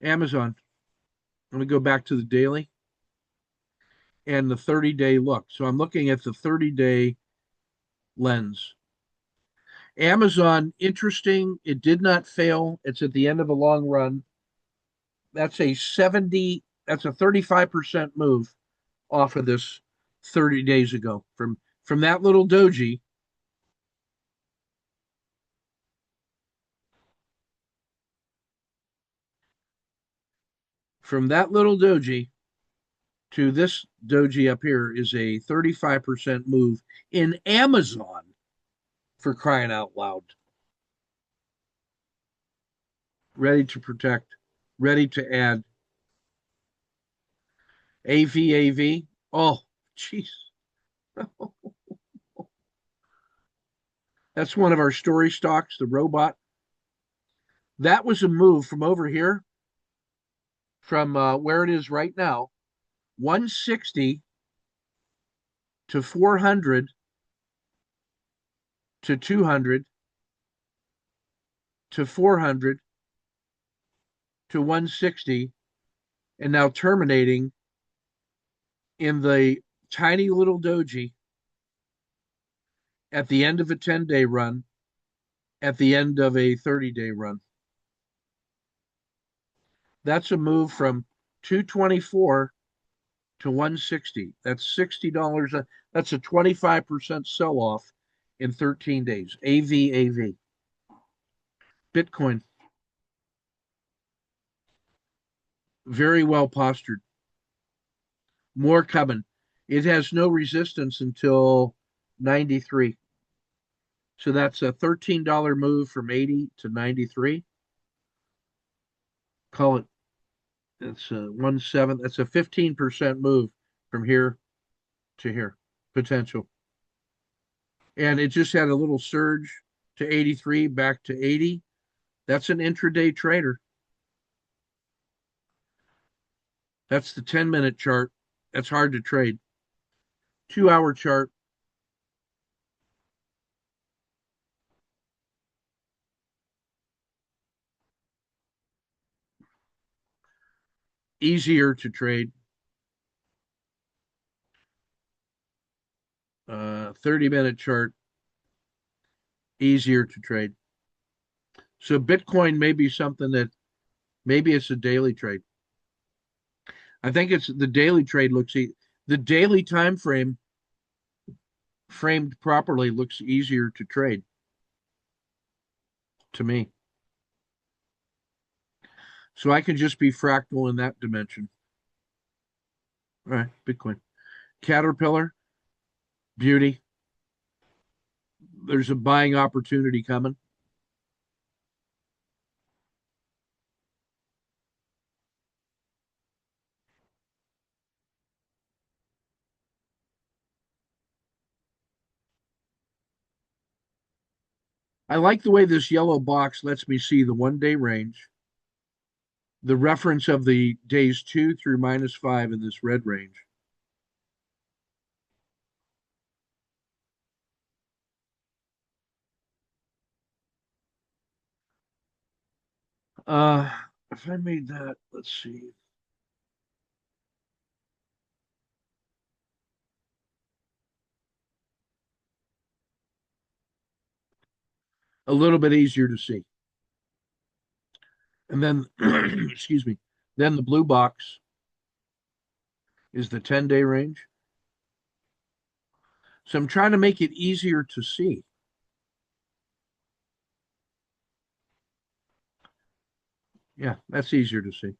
Amazon. Let me go back to the daily and the 30-day look. So I'm looking at the 30-day lens. Amazon, interesting. It did not fail. It's at the end of a long run. That's a 35% move off of this 30 days ago. From that little doji, from that little doji to this doji up here is a 35% move in Amazon, for crying out loud. Ready to protect, ready to add. AVAV. Oh, jeez. That's one of our story stocks, the robot. That was a move from over here, from where it is right now, 160 to 400 to 200 to 400 to 160, and now terminating in the tiny little doji at the end of a 10-day run, at the end of a 30-day run. That's a move from 224 to 160. That's $60. That's a 25% sell off in 13 days. AVAV. Bitcoin. Very well postured. More coming. It has no resistance until 93. So that's a $13 move from 80 to 93. Call it, that's a 1/7. That's a 15% move from here to here, potential. And it just had a little surge to 83, back to 80. That's an intraday trader. That's the 10-minute chart. That's hard to trade. 2-hour chart. Easier to trade. 30-minute chart. easier to trade. So Bitcoin may be something that maybe it's a daily trade. I think it's the daily trade the daily time frame framed properly looks easier to trade to me. So I can just be fractal in that dimension. All right, Bitcoin. Caterpillar, beauty. There's a buying opportunity coming. I like the way this yellow box lets me see the 1 day range, the reference of the days 2 through -5 in this red range. Uh, if I made that, let's see. A little bit easier to see. And then, excuse me, then the blue box is the 10-day range. So I'm trying to make it easier to see. Yeah, that's easier to see.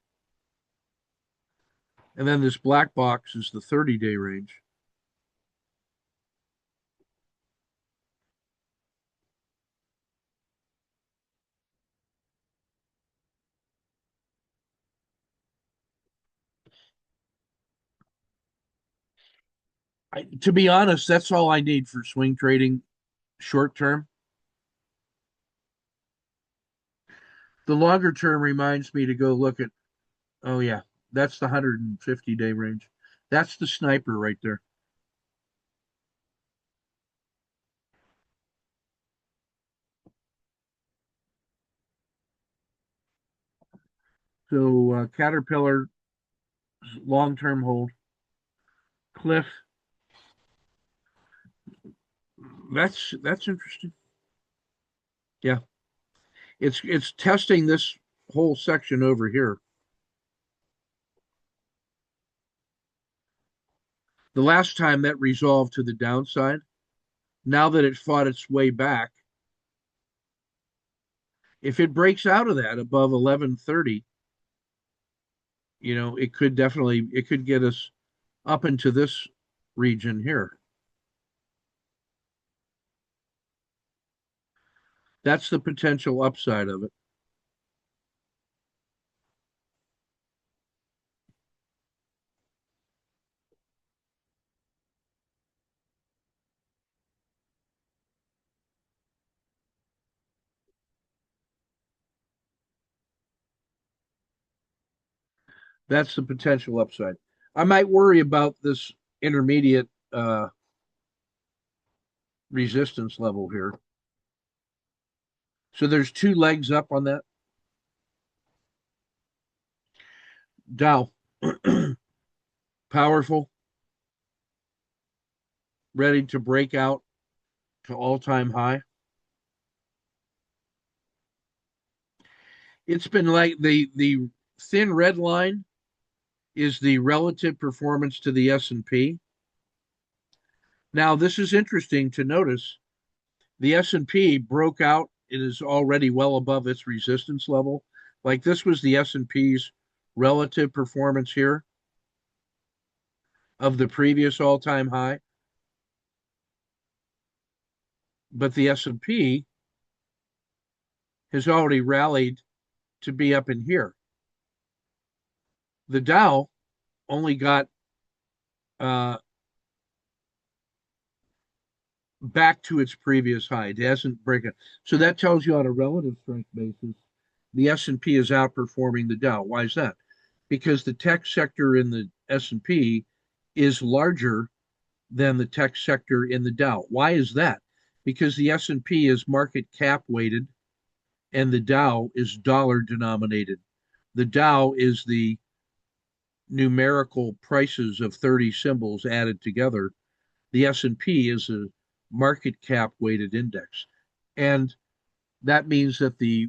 And then this black box is the 30-day range. To be honest, that's all I need for swing trading short term. The longer term reminds me to go look at, oh, yeah, that's the 150-day range. That's the sniper right there. So Caterpillar, long term hold. Cliff, that's interesting. Yeah, it's testing this whole section over here. The last time that resolved to the downside. Now that it fought its way back, if it breaks out of that above 1130, it could get us up into this region here. That's the potential upside of it. That's the potential upside. I might worry about this intermediate resistance level here. So there's 2 legs up on that. Dow, powerful, ready to break out to all-time high. It's been like the thin red line is the relative performance to the S&P. Now, this is interesting to notice. The S&P broke out. It is already well above its resistance level. Like this was the S&P's relative performance here of the previous all-time high. But the S&P has already rallied to be up in here. The Dow only got back to its previous high. It hasn't broken. So that tells you on a relative strength basis, the S&P is outperforming the Dow. Why is that? Because the tech sector in the S&P is larger than the tech sector in the Dow. Why is that? Because the S&P is market cap weighted and the Dow is dollar denominated. The Dow is the numerical prices of 30 symbols added together. The S&P is a market cap weighted index. And that means that the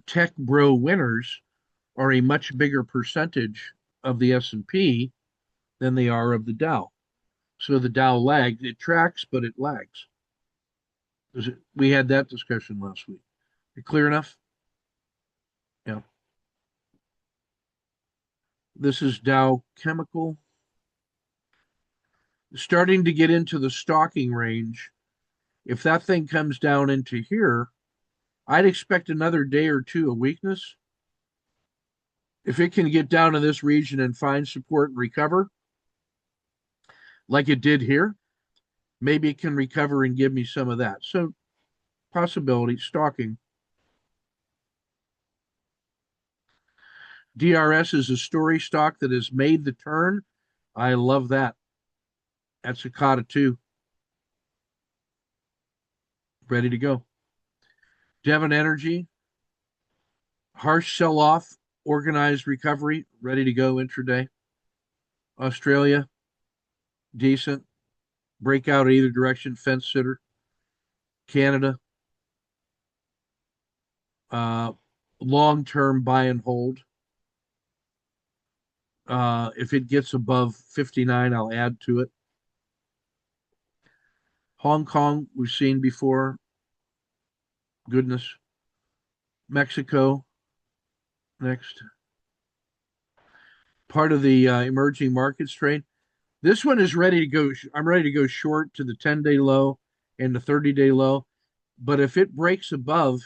tech bro winners are a much bigger percentage of the S&P than they are of the Dow. So the Dow lags. It tracks, but it lags. We had that discussion last week. Clear enough? Yeah. This is Dow Chemical. Starting to get into the stalking range. If that thing comes down into here, I'd expect another day or two of weakness. If it can get down to this region and find support and recover, like it did here, maybe it can recover and give me some of that. So, possibility, stalking. DRS is a story stock that has made the turn. I love that. That's a Kata 2. Ready to go. Devon Energy, harsh sell off, organized recovery, ready to go intraday. Australia, decent. Breakout either direction, fence sitter. Canada, long term buy and hold. If it gets above 59, I'll add to it. Hong Kong, we've seen before. Goodness. Mexico, next. Part of the emerging markets trade. This one is ready to go. I'm ready to go short to the 10-day low and the 30-day low. But if it breaks above,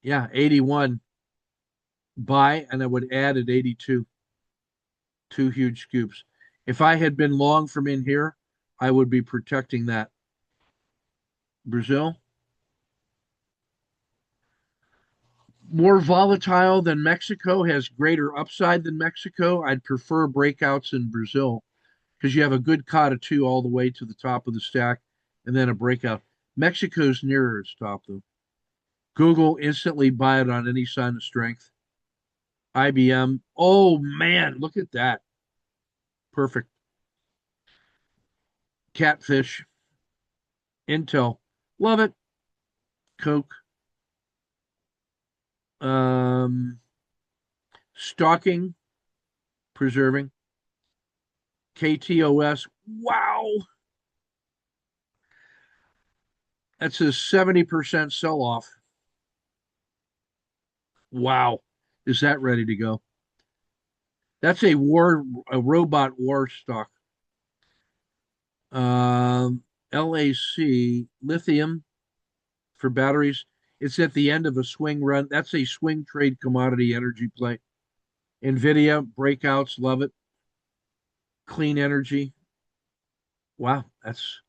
81, buy, and I would add at 82. Two huge scoops. If I had been long from in here, I would be protecting that. Brazil, more volatile than Mexico, has greater upside than Mexico. I'd prefer breakouts in Brazil because you have a good Kata 2 all the way to the top of the stack and then a breakout. Mexico's nearer its top, though. Google, instantly buy it on any sign of strength. IBM, oh man, look at that. Perfect. Catfish, Intel, love it. Coke, stalking, preserving. KTOS, wow. That's a 70% sell off. Wow. Is that ready to go? That's a robot war stock. LAC, lithium for batteries. It's at the end of a swing run. That's a swing trade commodity energy play. NVIDIA, breakouts, love it. Clean energy. Wow, that's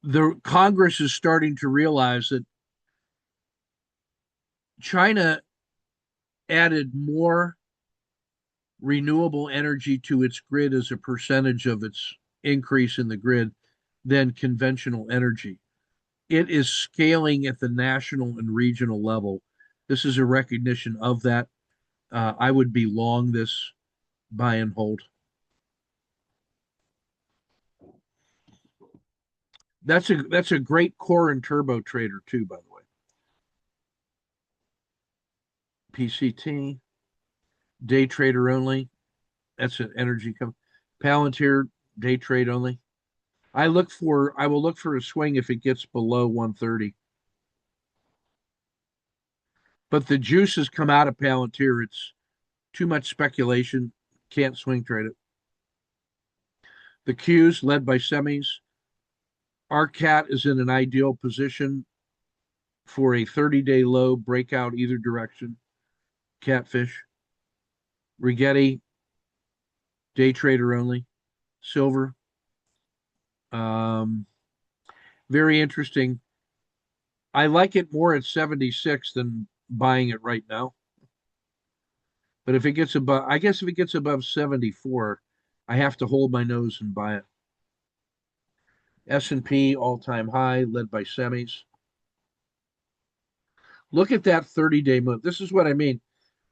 the Congress is starting to realize that China added more renewable energy to its grid as a percentage of its increase in the grid than conventional energy. It is scaling at the national and regional level. This is a recognition of that. I would be long this buy and hold. That's a great core and turbo trader too, by the way. PCT, day trader only. That's an energy company. Palantir, day trade only. I will look for a swing if it gets below 130. But the juice has come out of Palantir. It's too much speculation. Can't swing trade it. The Qs led by semis. Our cat is in an ideal position for a 30-day low breakout either direction. Catfish. Rigetti, day trader only. Silver. Very interesting. I like it more at 76 than buying it right now. But if it gets above, I guess if it gets above 74, I have to hold my nose and buy it. S&P all-time high, led by semis. Look at that 30-day move. This is what I mean.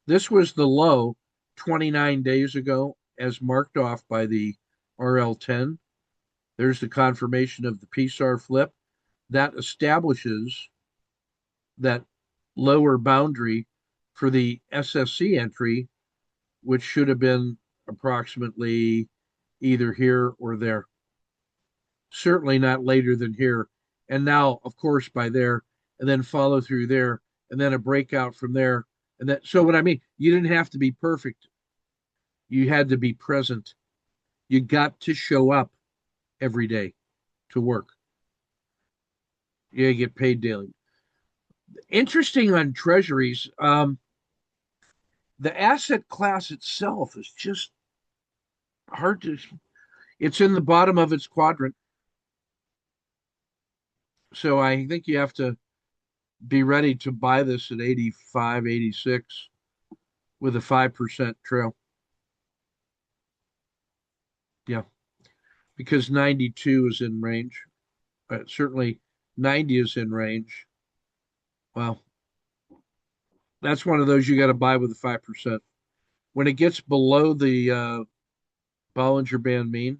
This was the low 29 days ago as marked off by the RL10. There's the confirmation of the PSAR flip. That establishes that lower boundary for the SSC entry, which should have been approximately either here or there. Certainly not later than here. And now, of course, by there, and then follow through there, and then a breakout from there. And that, so what I mean, you didn't have to be perfect. You had to be present. You got to show up every day to work. You get paid daily. Interesting on treasuries. The asset class itself is just hard to, it's in the bottom of its quadrant. So I think you have to be ready to buy this at 85, 86 with a 5% trail. Yeah, because 92 is in range. Certainly 90 is in range. Well, that's one of those you got to buy with a 5%. When it gets below the Bollinger Band mean,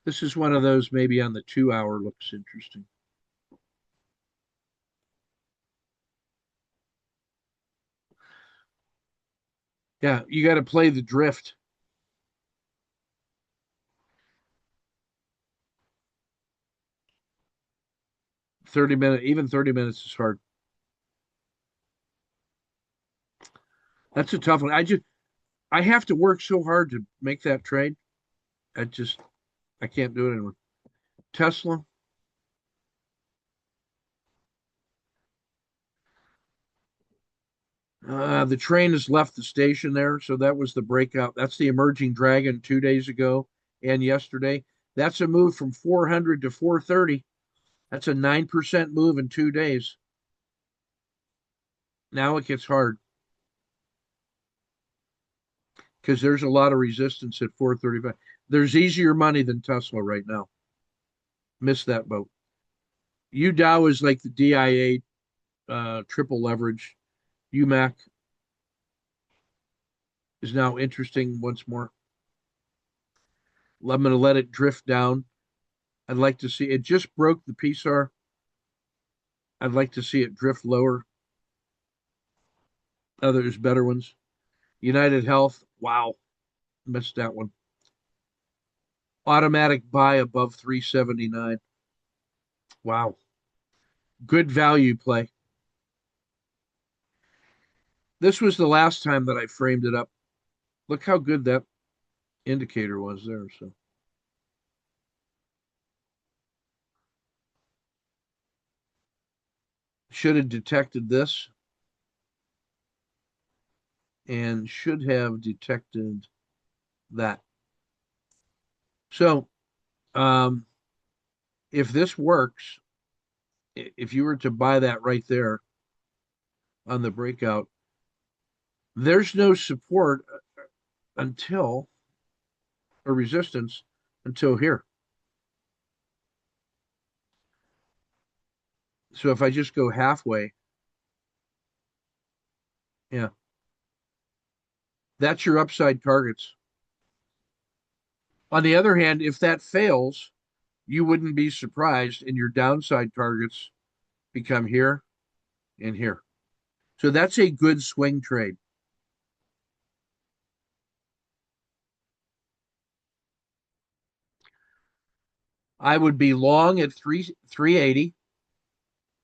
this is one of those maybe on the 2 hour looks interesting. Yeah, you got to play the drift. 30 minutes, even 30 minutes is hard. That's a tough one. I have to work so hard to make that trade. I can't do it anymore. Tesla. The train has left the station there, so that was the breakout. That's the emerging dragon 2 days ago and yesterday. That's a move from 400 to 430. That's a 9% move in 2 days. Now it gets hard because there's a lot of resistance at 435. There's easier money than Tesla right now. Missed that boat. UDOW is like the DIA triple leverage. UMAC is now interesting once more. I'm going to let it drift down. I'd like to see it just broke the PSAR. I'd like to see it drift lower. There's better ones. United Health. Wow. Missed that one. Automatic buy above 379. Wow. Good value play. This was the last time that I framed it up. Look how good that indicator was there. So should have detected this and should have detected that. So if this works, if you were to buy that right there on the breakout, there's no support until or resistance until here. So if I just go halfway, yeah, that's your upside targets. On the other hand, if that fails, you wouldn't be surprised and your downside targets become here and here. So that's a good swing trade. I would be long at 380,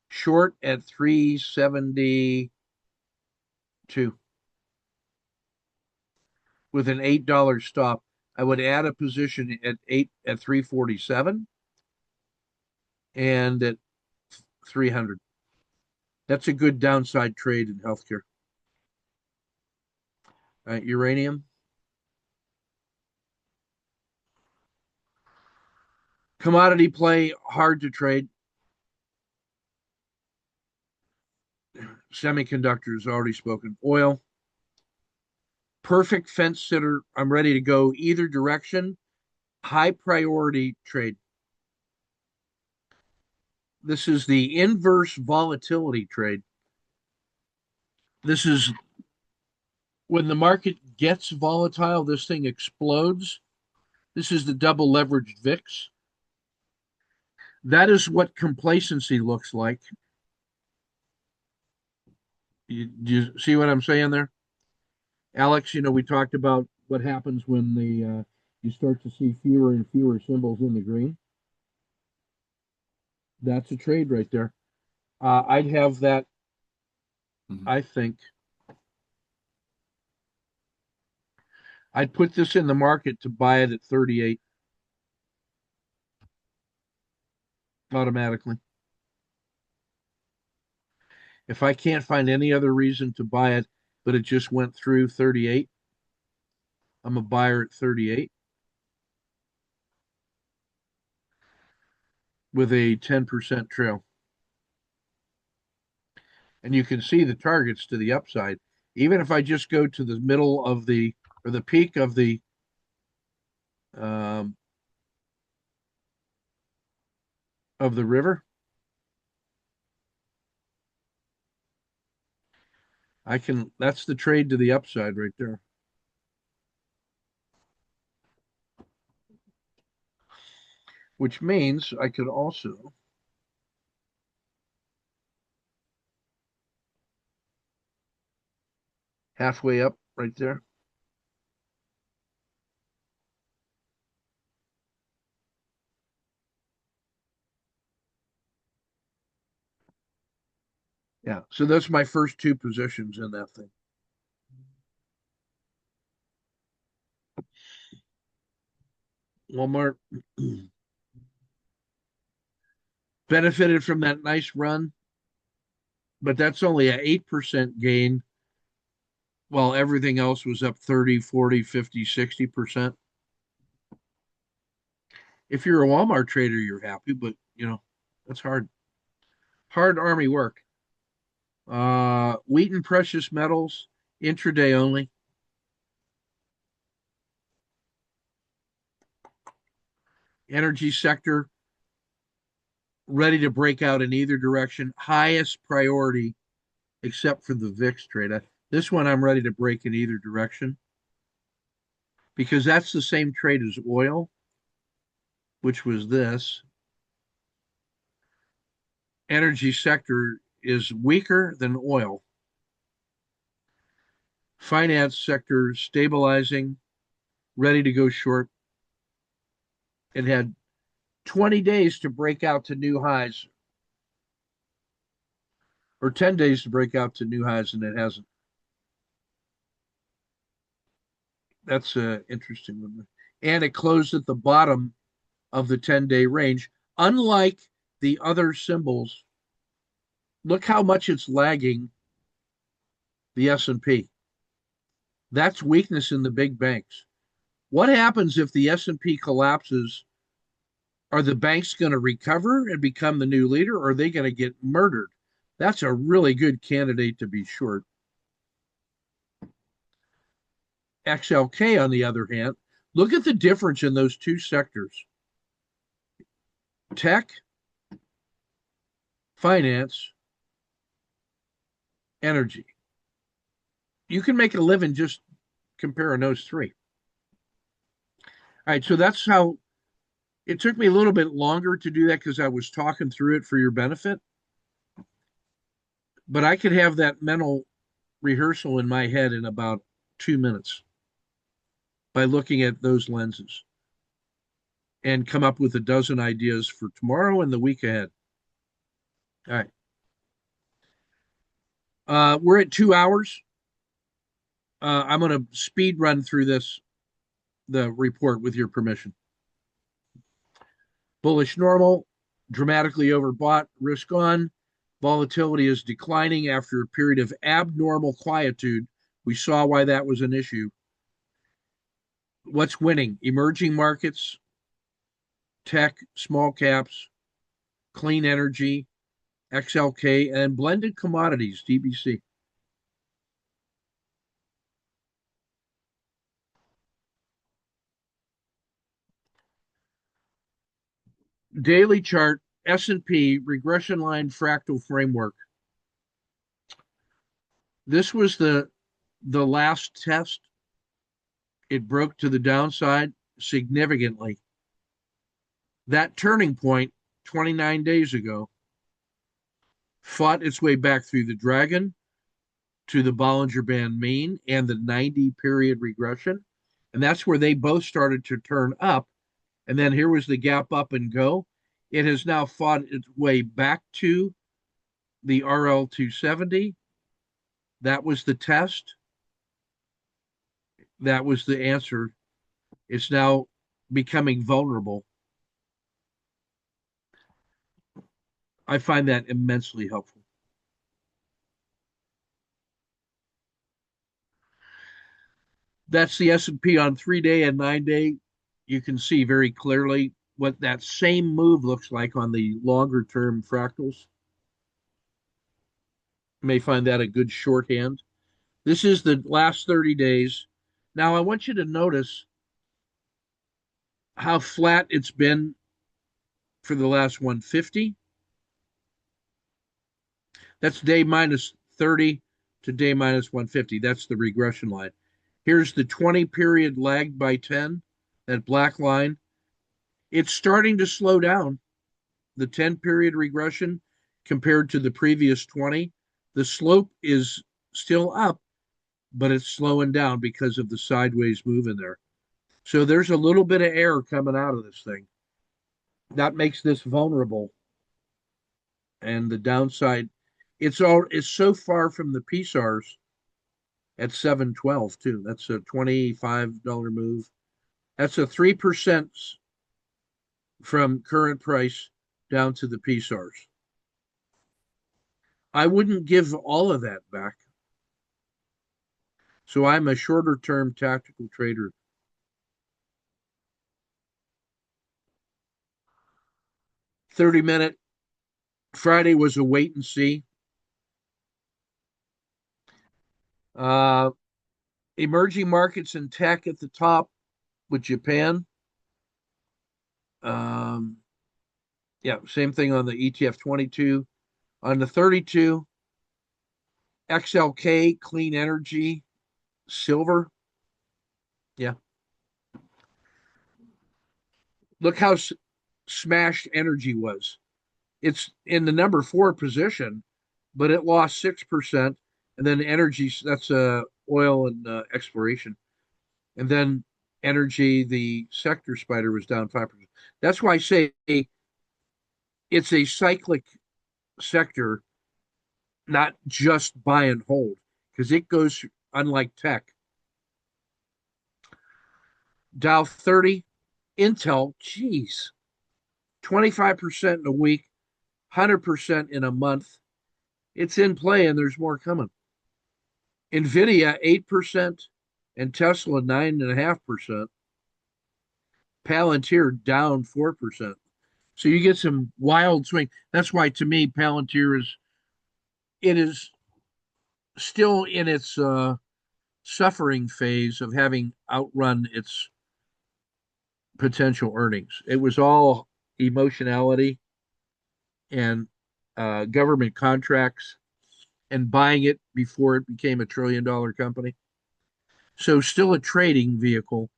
short at 372 with an $8 stop. I would add a position at 347 and at 300. That's a good downside trade in healthcare. Uranium. Commodity play, hard to trade. Semiconductors, already spoken. Oil. Perfect fence sitter. I'm ready to go either direction. High priority trade. This is the inverse volatility trade. This is when the market gets volatile, this thing explodes. This is the double leveraged VIX. That is what complacency looks like. Do you see what I'm saying there? Alex, we talked about what happens when you start to see fewer and fewer symbols in the green. That's a trade right there. I'd have that, I think. I'd put this in the market to buy it at 38 automatically. If I can't find any other reason to buy it, but it just went through 38, I'm a buyer at 38 with a 10% trail. And you can see the targets to the upside. Even if I just go to the middle of the peak of the river, that's the trade to the upside right there. Which means I could also halfway up right there. Yeah, so that's my first two positions in that thing. Walmart benefited from that nice run, but that's only an 8% gain while everything else was up 30, 40, 50, 60%. If you're a Walmart trader, you're happy, but that's hard. Hard army work. Wheat and precious metals, intraday only. Energy sector, ready to break out in either direction. Highest priority, except for the VIX trade. This one I'm ready to break in either direction because that's the same trade as oil, which was this. Energy sector is weaker than oil. Finance sector stabilizing, ready to go short. It had 20 days to break out to new highs, or 10 days to break out to new highs, and it hasn't. That's an interesting one. And it closed at the bottom of the 10-day range. Unlike the other symbols, look how much it's lagging the S&P. That's weakness in the big banks. What happens if the S&P collapses? Are the banks going to recover and become the new leader, or are they going to get murdered? That's a really good candidate to be short. XLK, on the other hand, look at the difference in those two sectors. Tech, finance, energy. You can make a living just comparing those three. All right, so that's how it took me a little bit longer to do that because I was talking through it for your benefit. But I could have that mental rehearsal in my head in about 2 minutes by looking at those lenses and come up with a dozen ideas for tomorrow and the week ahead. All right. We're at 2 hours. I'm going to speed run through the report with your permission. Bullish normal, dramatically overbought, risk on. Volatility is declining after a period of abnormal quietude. We saw why that was an issue. What's winning? Emerging markets, tech, small caps, clean energy, XLK, and blended commodities, DBC. Daily chart, S&P, regression line fractal framework. This was the last test. It broke to the downside significantly. That turning point 29 days ago fought its way back through the dragon to the Bollinger Band mean and the 90 period regression. And that's where they both started to turn up. And then here was the gap up and go. It has now fought its way back to the RL 270. That was the test. That was the answer. It's now becoming vulnerable. I find that immensely helpful. That's the S&P on 3-day and 9-day. You can see very clearly what that same move looks like on the longer term fractals. You may find that a good shorthand. This is the last 30 days. Now I want you to notice how flat it's been for the last 150. That's day minus 30 to day minus 150. That's the regression line. Here's the 20 period lagged by 10, that black line. It's starting to slow down. The 10 period regression compared to the previous 20. The slope is still up, but it's slowing down because of the sideways move in there. So there's a little bit of air coming out of this thing. That makes this vulnerable. And the downside, it's so far from the PSARs at 712 too. That's a $25 move. That's a 3% from current price down to the PSARs. I wouldn't give all of that back. So I'm a shorter term tactical trader. $30-minute Friday was a wait and see. Emerging markets and tech at the top with Japan. Yeah, same thing on the ETF 22. On the 32, XLK, clean energy, silver. Yeah. Look how smashed energy was. It's in the number 4 position, but it lost 6%. And then energy, that's oil and exploration. And then energy, the sector spider was down 5%. That's why I say it's a cyclic sector, not just buy and hold, because it goes, unlike tech. Dow 30, Intel, geez, 25% in a week, 100% in a month. It's in play and there's more coming. Nvidia 8% and Tesla 9.5%. Palantir down 4%. So you get some wild swing. That's why to me Palantir is still in its suffering phase of having outrun its potential earnings. It was all emotionality and government contracts and buying it before it became a $1 trillion company. So still a trading vehicle,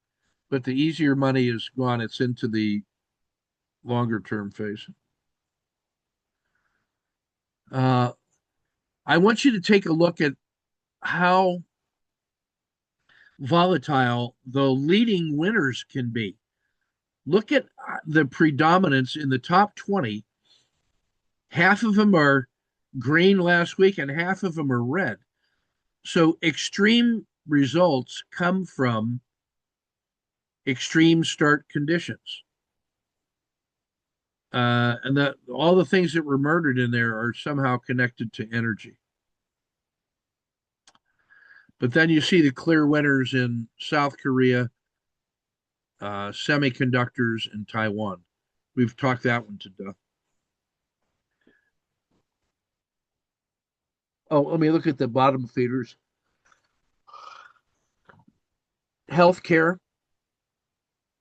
but the easier money is gone. It's into the longer term phase. I want you to take a look at how volatile the leading winners can be. Look at the predominance in the top 20. Half of them are green last week and half of them are red. So extreme results come from extreme start conditions. And that all the things that were murdered in there are somehow connected to energy. But then you see the clear winners in South Korea, semiconductors, and Taiwan. We've talked that one to death. Oh, let me look at the bottom feeders. Healthcare.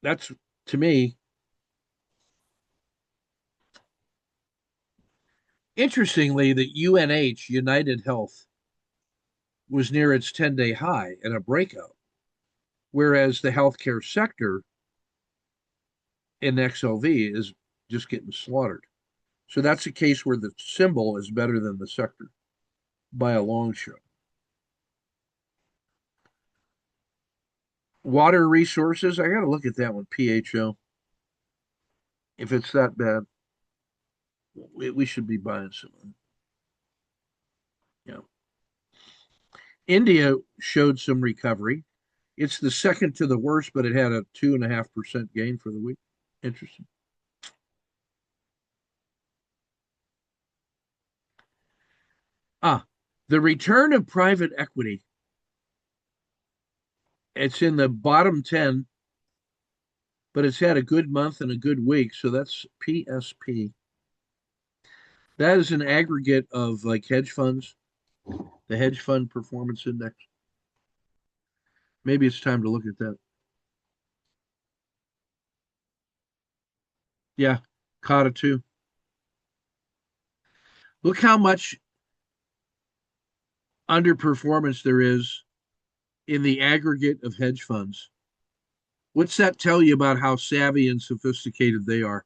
That's, to me, interestingly, the UNH, United Health, was near its 10-day high and a breakout, whereas the healthcare sector in XLV is just getting slaughtered. So that's a case where the symbol is better than the sector by a long shot. Water resources, I got to look at that one, PHO. If it's that bad, we should be buying some. Yeah. India showed some recovery. It's the second to the worst, but it had a 2.5% gain for the week. Interesting. The return of private equity. It's in the bottom 10, but it's had a good month and a good week. So that's PSP. That is an aggregate of like hedge funds, the hedge fund performance index. Maybe it's time to look at that. Yeah, Kata too. Look how much underperformance there is in the aggregate of hedge funds. What's that tell you about how savvy and sophisticated they are?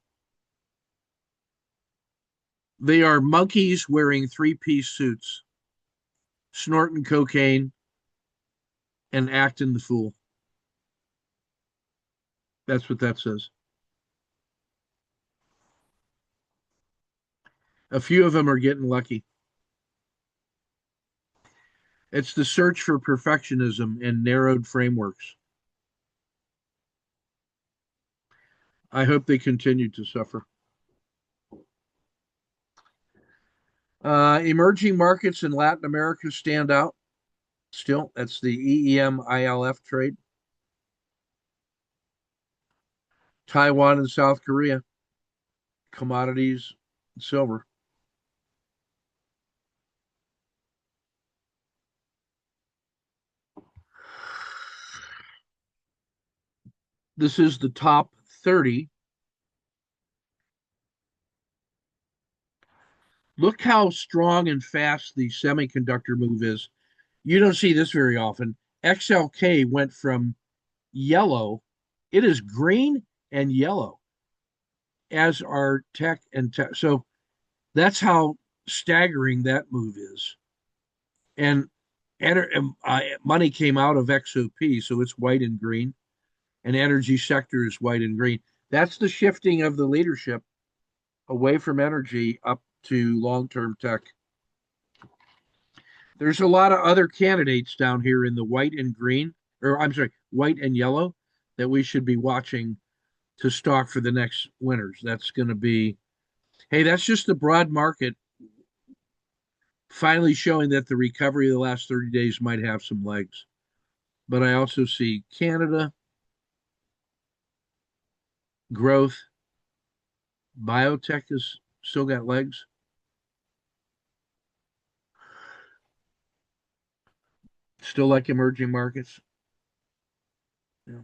They are monkeys wearing three-piece suits, snorting cocaine, and acting the fool. That's what that says. A few of them are getting lucky. It's the search for perfectionism and narrowed frameworks. I hope they continue to suffer. Emerging markets in Latin America stand out. Still, that's the EEM ILF trade. Taiwan and South Korea, commodities, silver. This is the top 30. Look how strong and fast the semiconductor move is. You don't see this very often. XLK went from yellow, it is green and yellow, as are tech and tech. So that's how staggering that move is. And money came out of XOP, so it's white and green, and energy sector is white and green. That's the shifting of the leadership away from energy up to long-term tech. There's a lot of other candidates down here in the white and green, or I'm sorry, white and yellow, that we should be watching to stock for the next winners. That's going to be, hey, that's just the broad market finally showing that the recovery of the last 30 days might have some legs. But I also see Canada, growth, biotech has still got legs. Still like emerging markets. Yeah.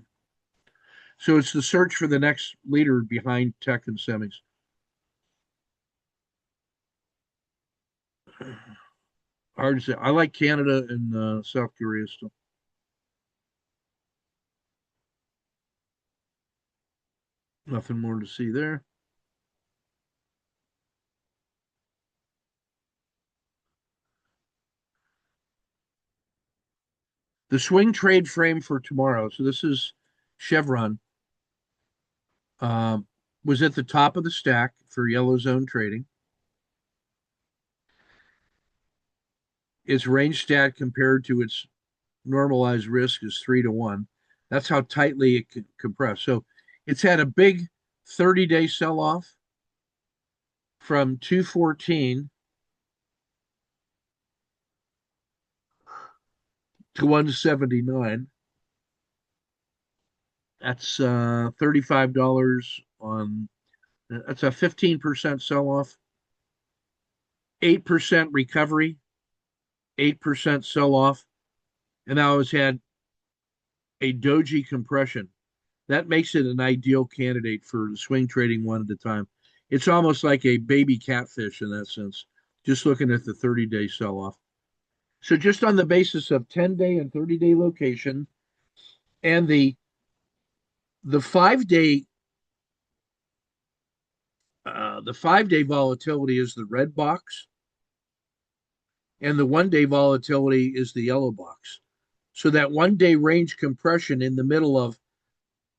So it's the search for the next leader behind tech and semis. Hard to say. I like Canada and South Korea still. Nothing more to see there. The swing trade frame for tomorrow. So this is Chevron. Was at the top of the stack for yellow zone trading. Its range stat compared to its normalized risk is 3-1. That's how tightly it could compress. So it's had a big 30-day sell off from 214 to 179. That's $35 on, that's a 15% sell off, 8% recovery, 8% sell off. And now it's had a doji compression. That makes it an ideal candidate for swing trading one at a time. It's almost like a baby catfish in that sense, just looking at the 30-day sell off. So, just on the basis of 10-day and 30-day location and the 5-day The 5-day volatility is the red box, and the 1-day volatility is the yellow box. So that 1-day range compression in the middle of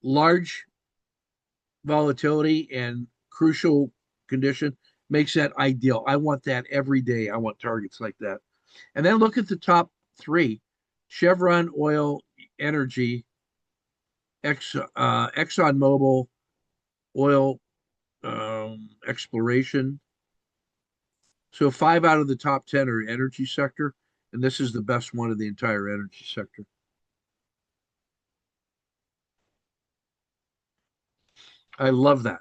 large volatility and crucial condition makes that ideal. I want that every day. I want targets like that. And then look at the top three: Chevron, oil, energy, ExxonMobil, oil, exploration. So 5 out of the top 10 are energy sector, and this is the best one of the entire energy sector. I love that.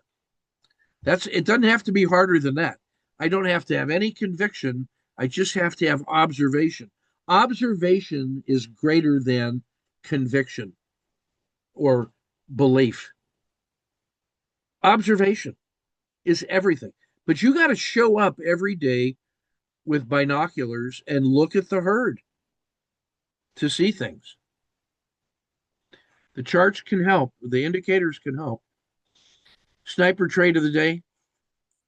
It doesn't have to be harder than that. I don't have to have any conviction. I just have to have observation. Observation is greater than conviction or belief. Observation is everything. But you got to show up every day with binoculars and look at the herd to see things. The charts can help, the indicators can help. Sniper trade of the day: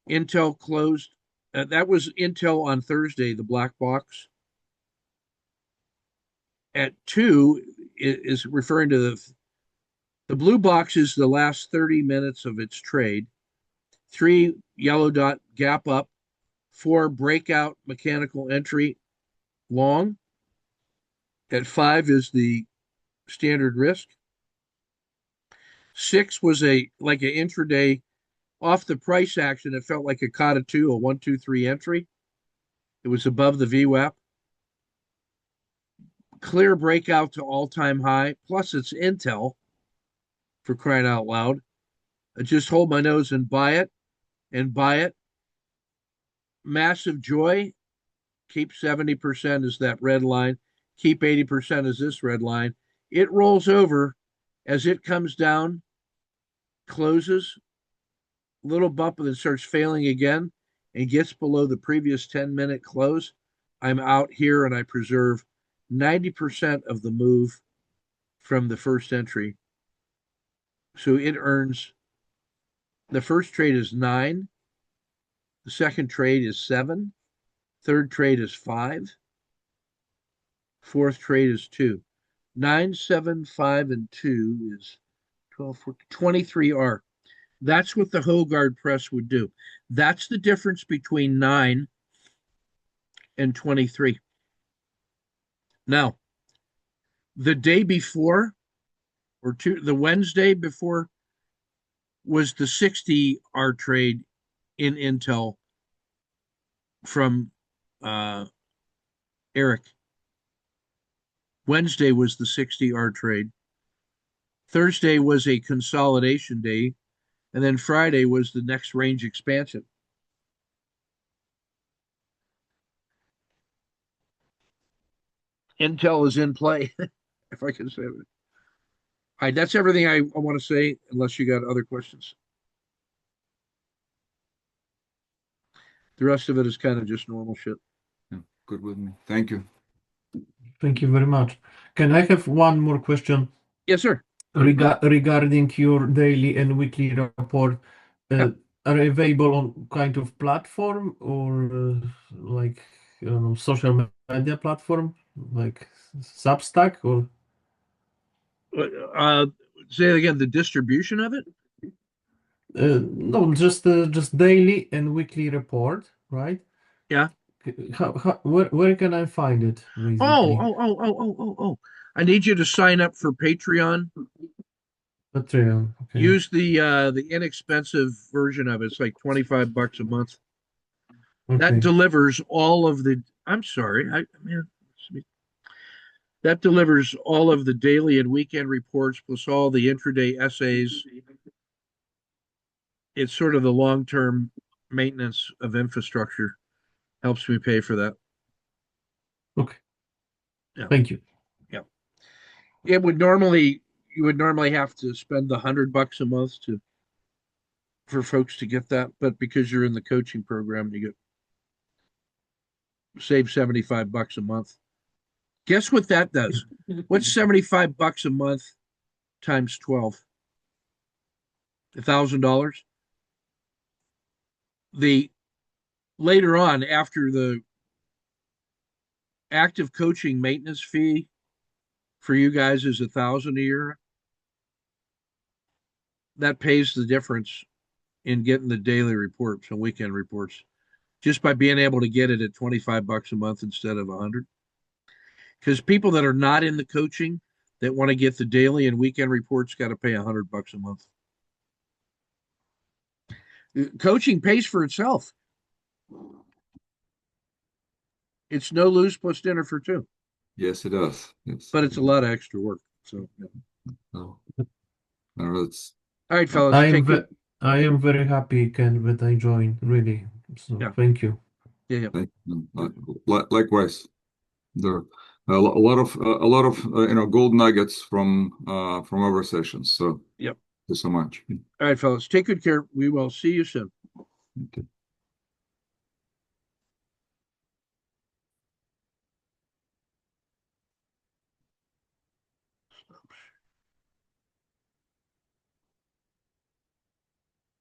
Intel closed. That was Intel on Thursday, the black box. At 2 is referring to the blue box is the last 30 minutes of its trade. 3, yellow dot, gap up. 4, breakout, mechanical entry, long. At 5 is the standard risk. 6 was like an intraday off the price action. It felt like a COTA 2, a 1, 2, 3 entry. It was above the VWAP. Clear breakout to all-time high. Plus, it's Intel, for crying out loud. I just hold my nose and buy it, and buy it. Massive joy. Keep 70% is that red line. Keep 80% is this red line. It rolls over as it comes down, closes, little bump, and then starts failing again and gets below the previous 10-minute close. I'm out here and I preserve 90% of the move from the first entry. So it earns, the first trade is 9, the second trade is 7, third trade is 5, fourth trade is 2. 9, 7, 5, and 2 is 12, 14, 23 R. That's what the Hogard press would do. That's the difference between 9 and 23. Now, the day before, or the Wednesday before, was the 60 R trade in Intel from Eric. Wednesday was the 60 R trade. Thursday was a consolidation day. And then Friday was the next range expansion. Intel is in play, if I can say it. All right, that's everything I want to say, unless you got other questions. The rest of it is kind of just normal shit. Yeah, good with me. Thank you. Thank you very much. Can I have one more question? Yes, sir. Regarding your daily and weekly report? Yeah. Are available on kind of platform or like social media platform like Substack or? Say it again. The distribution of it. No, just daily and weekly report, right? Yeah. Where can I find it, basically? Oh. I need you to sign up for Patreon. Patreon. Okay. Use the inexpensive version of it. It's like $25 a month. That Okay. delivers all of the. I'm sorry. That delivers all of the daily and weekend reports plus all the intraday essays. It's sort of the long-term maintenance of infrastructure. Helps me pay for that. Okay. Yeah. Thank you. Yeah. You would normally have to spend $100 a month for folks to get that, but because you're in the coaching program, you save $75 a month. Guess what that does? What's $75 a month times 12? $1,000. the later on, after the active coaching maintenance fee for you guys is $1,000 a year, that pays the difference in getting the daily reports and weekend reports just by being able to get it at $25 a month instead of 100. Because people that are not in the coaching that want to get the daily and weekend reports got to pay $100 a month. Coaching pays for itself. It's no lose plus dinner for two. Yes, it does. Yes. But it's a lot of extra work. So, yeah. No, no, it's All right, fellas. I am very happy, Ken, that I joined, really. So Yeah. thank you. Yeah. likewise. There are a lot of gold nuggets from our sessions. So Yep. thank you so much. All right, fellas. Take good care. We will see you soon. Okay.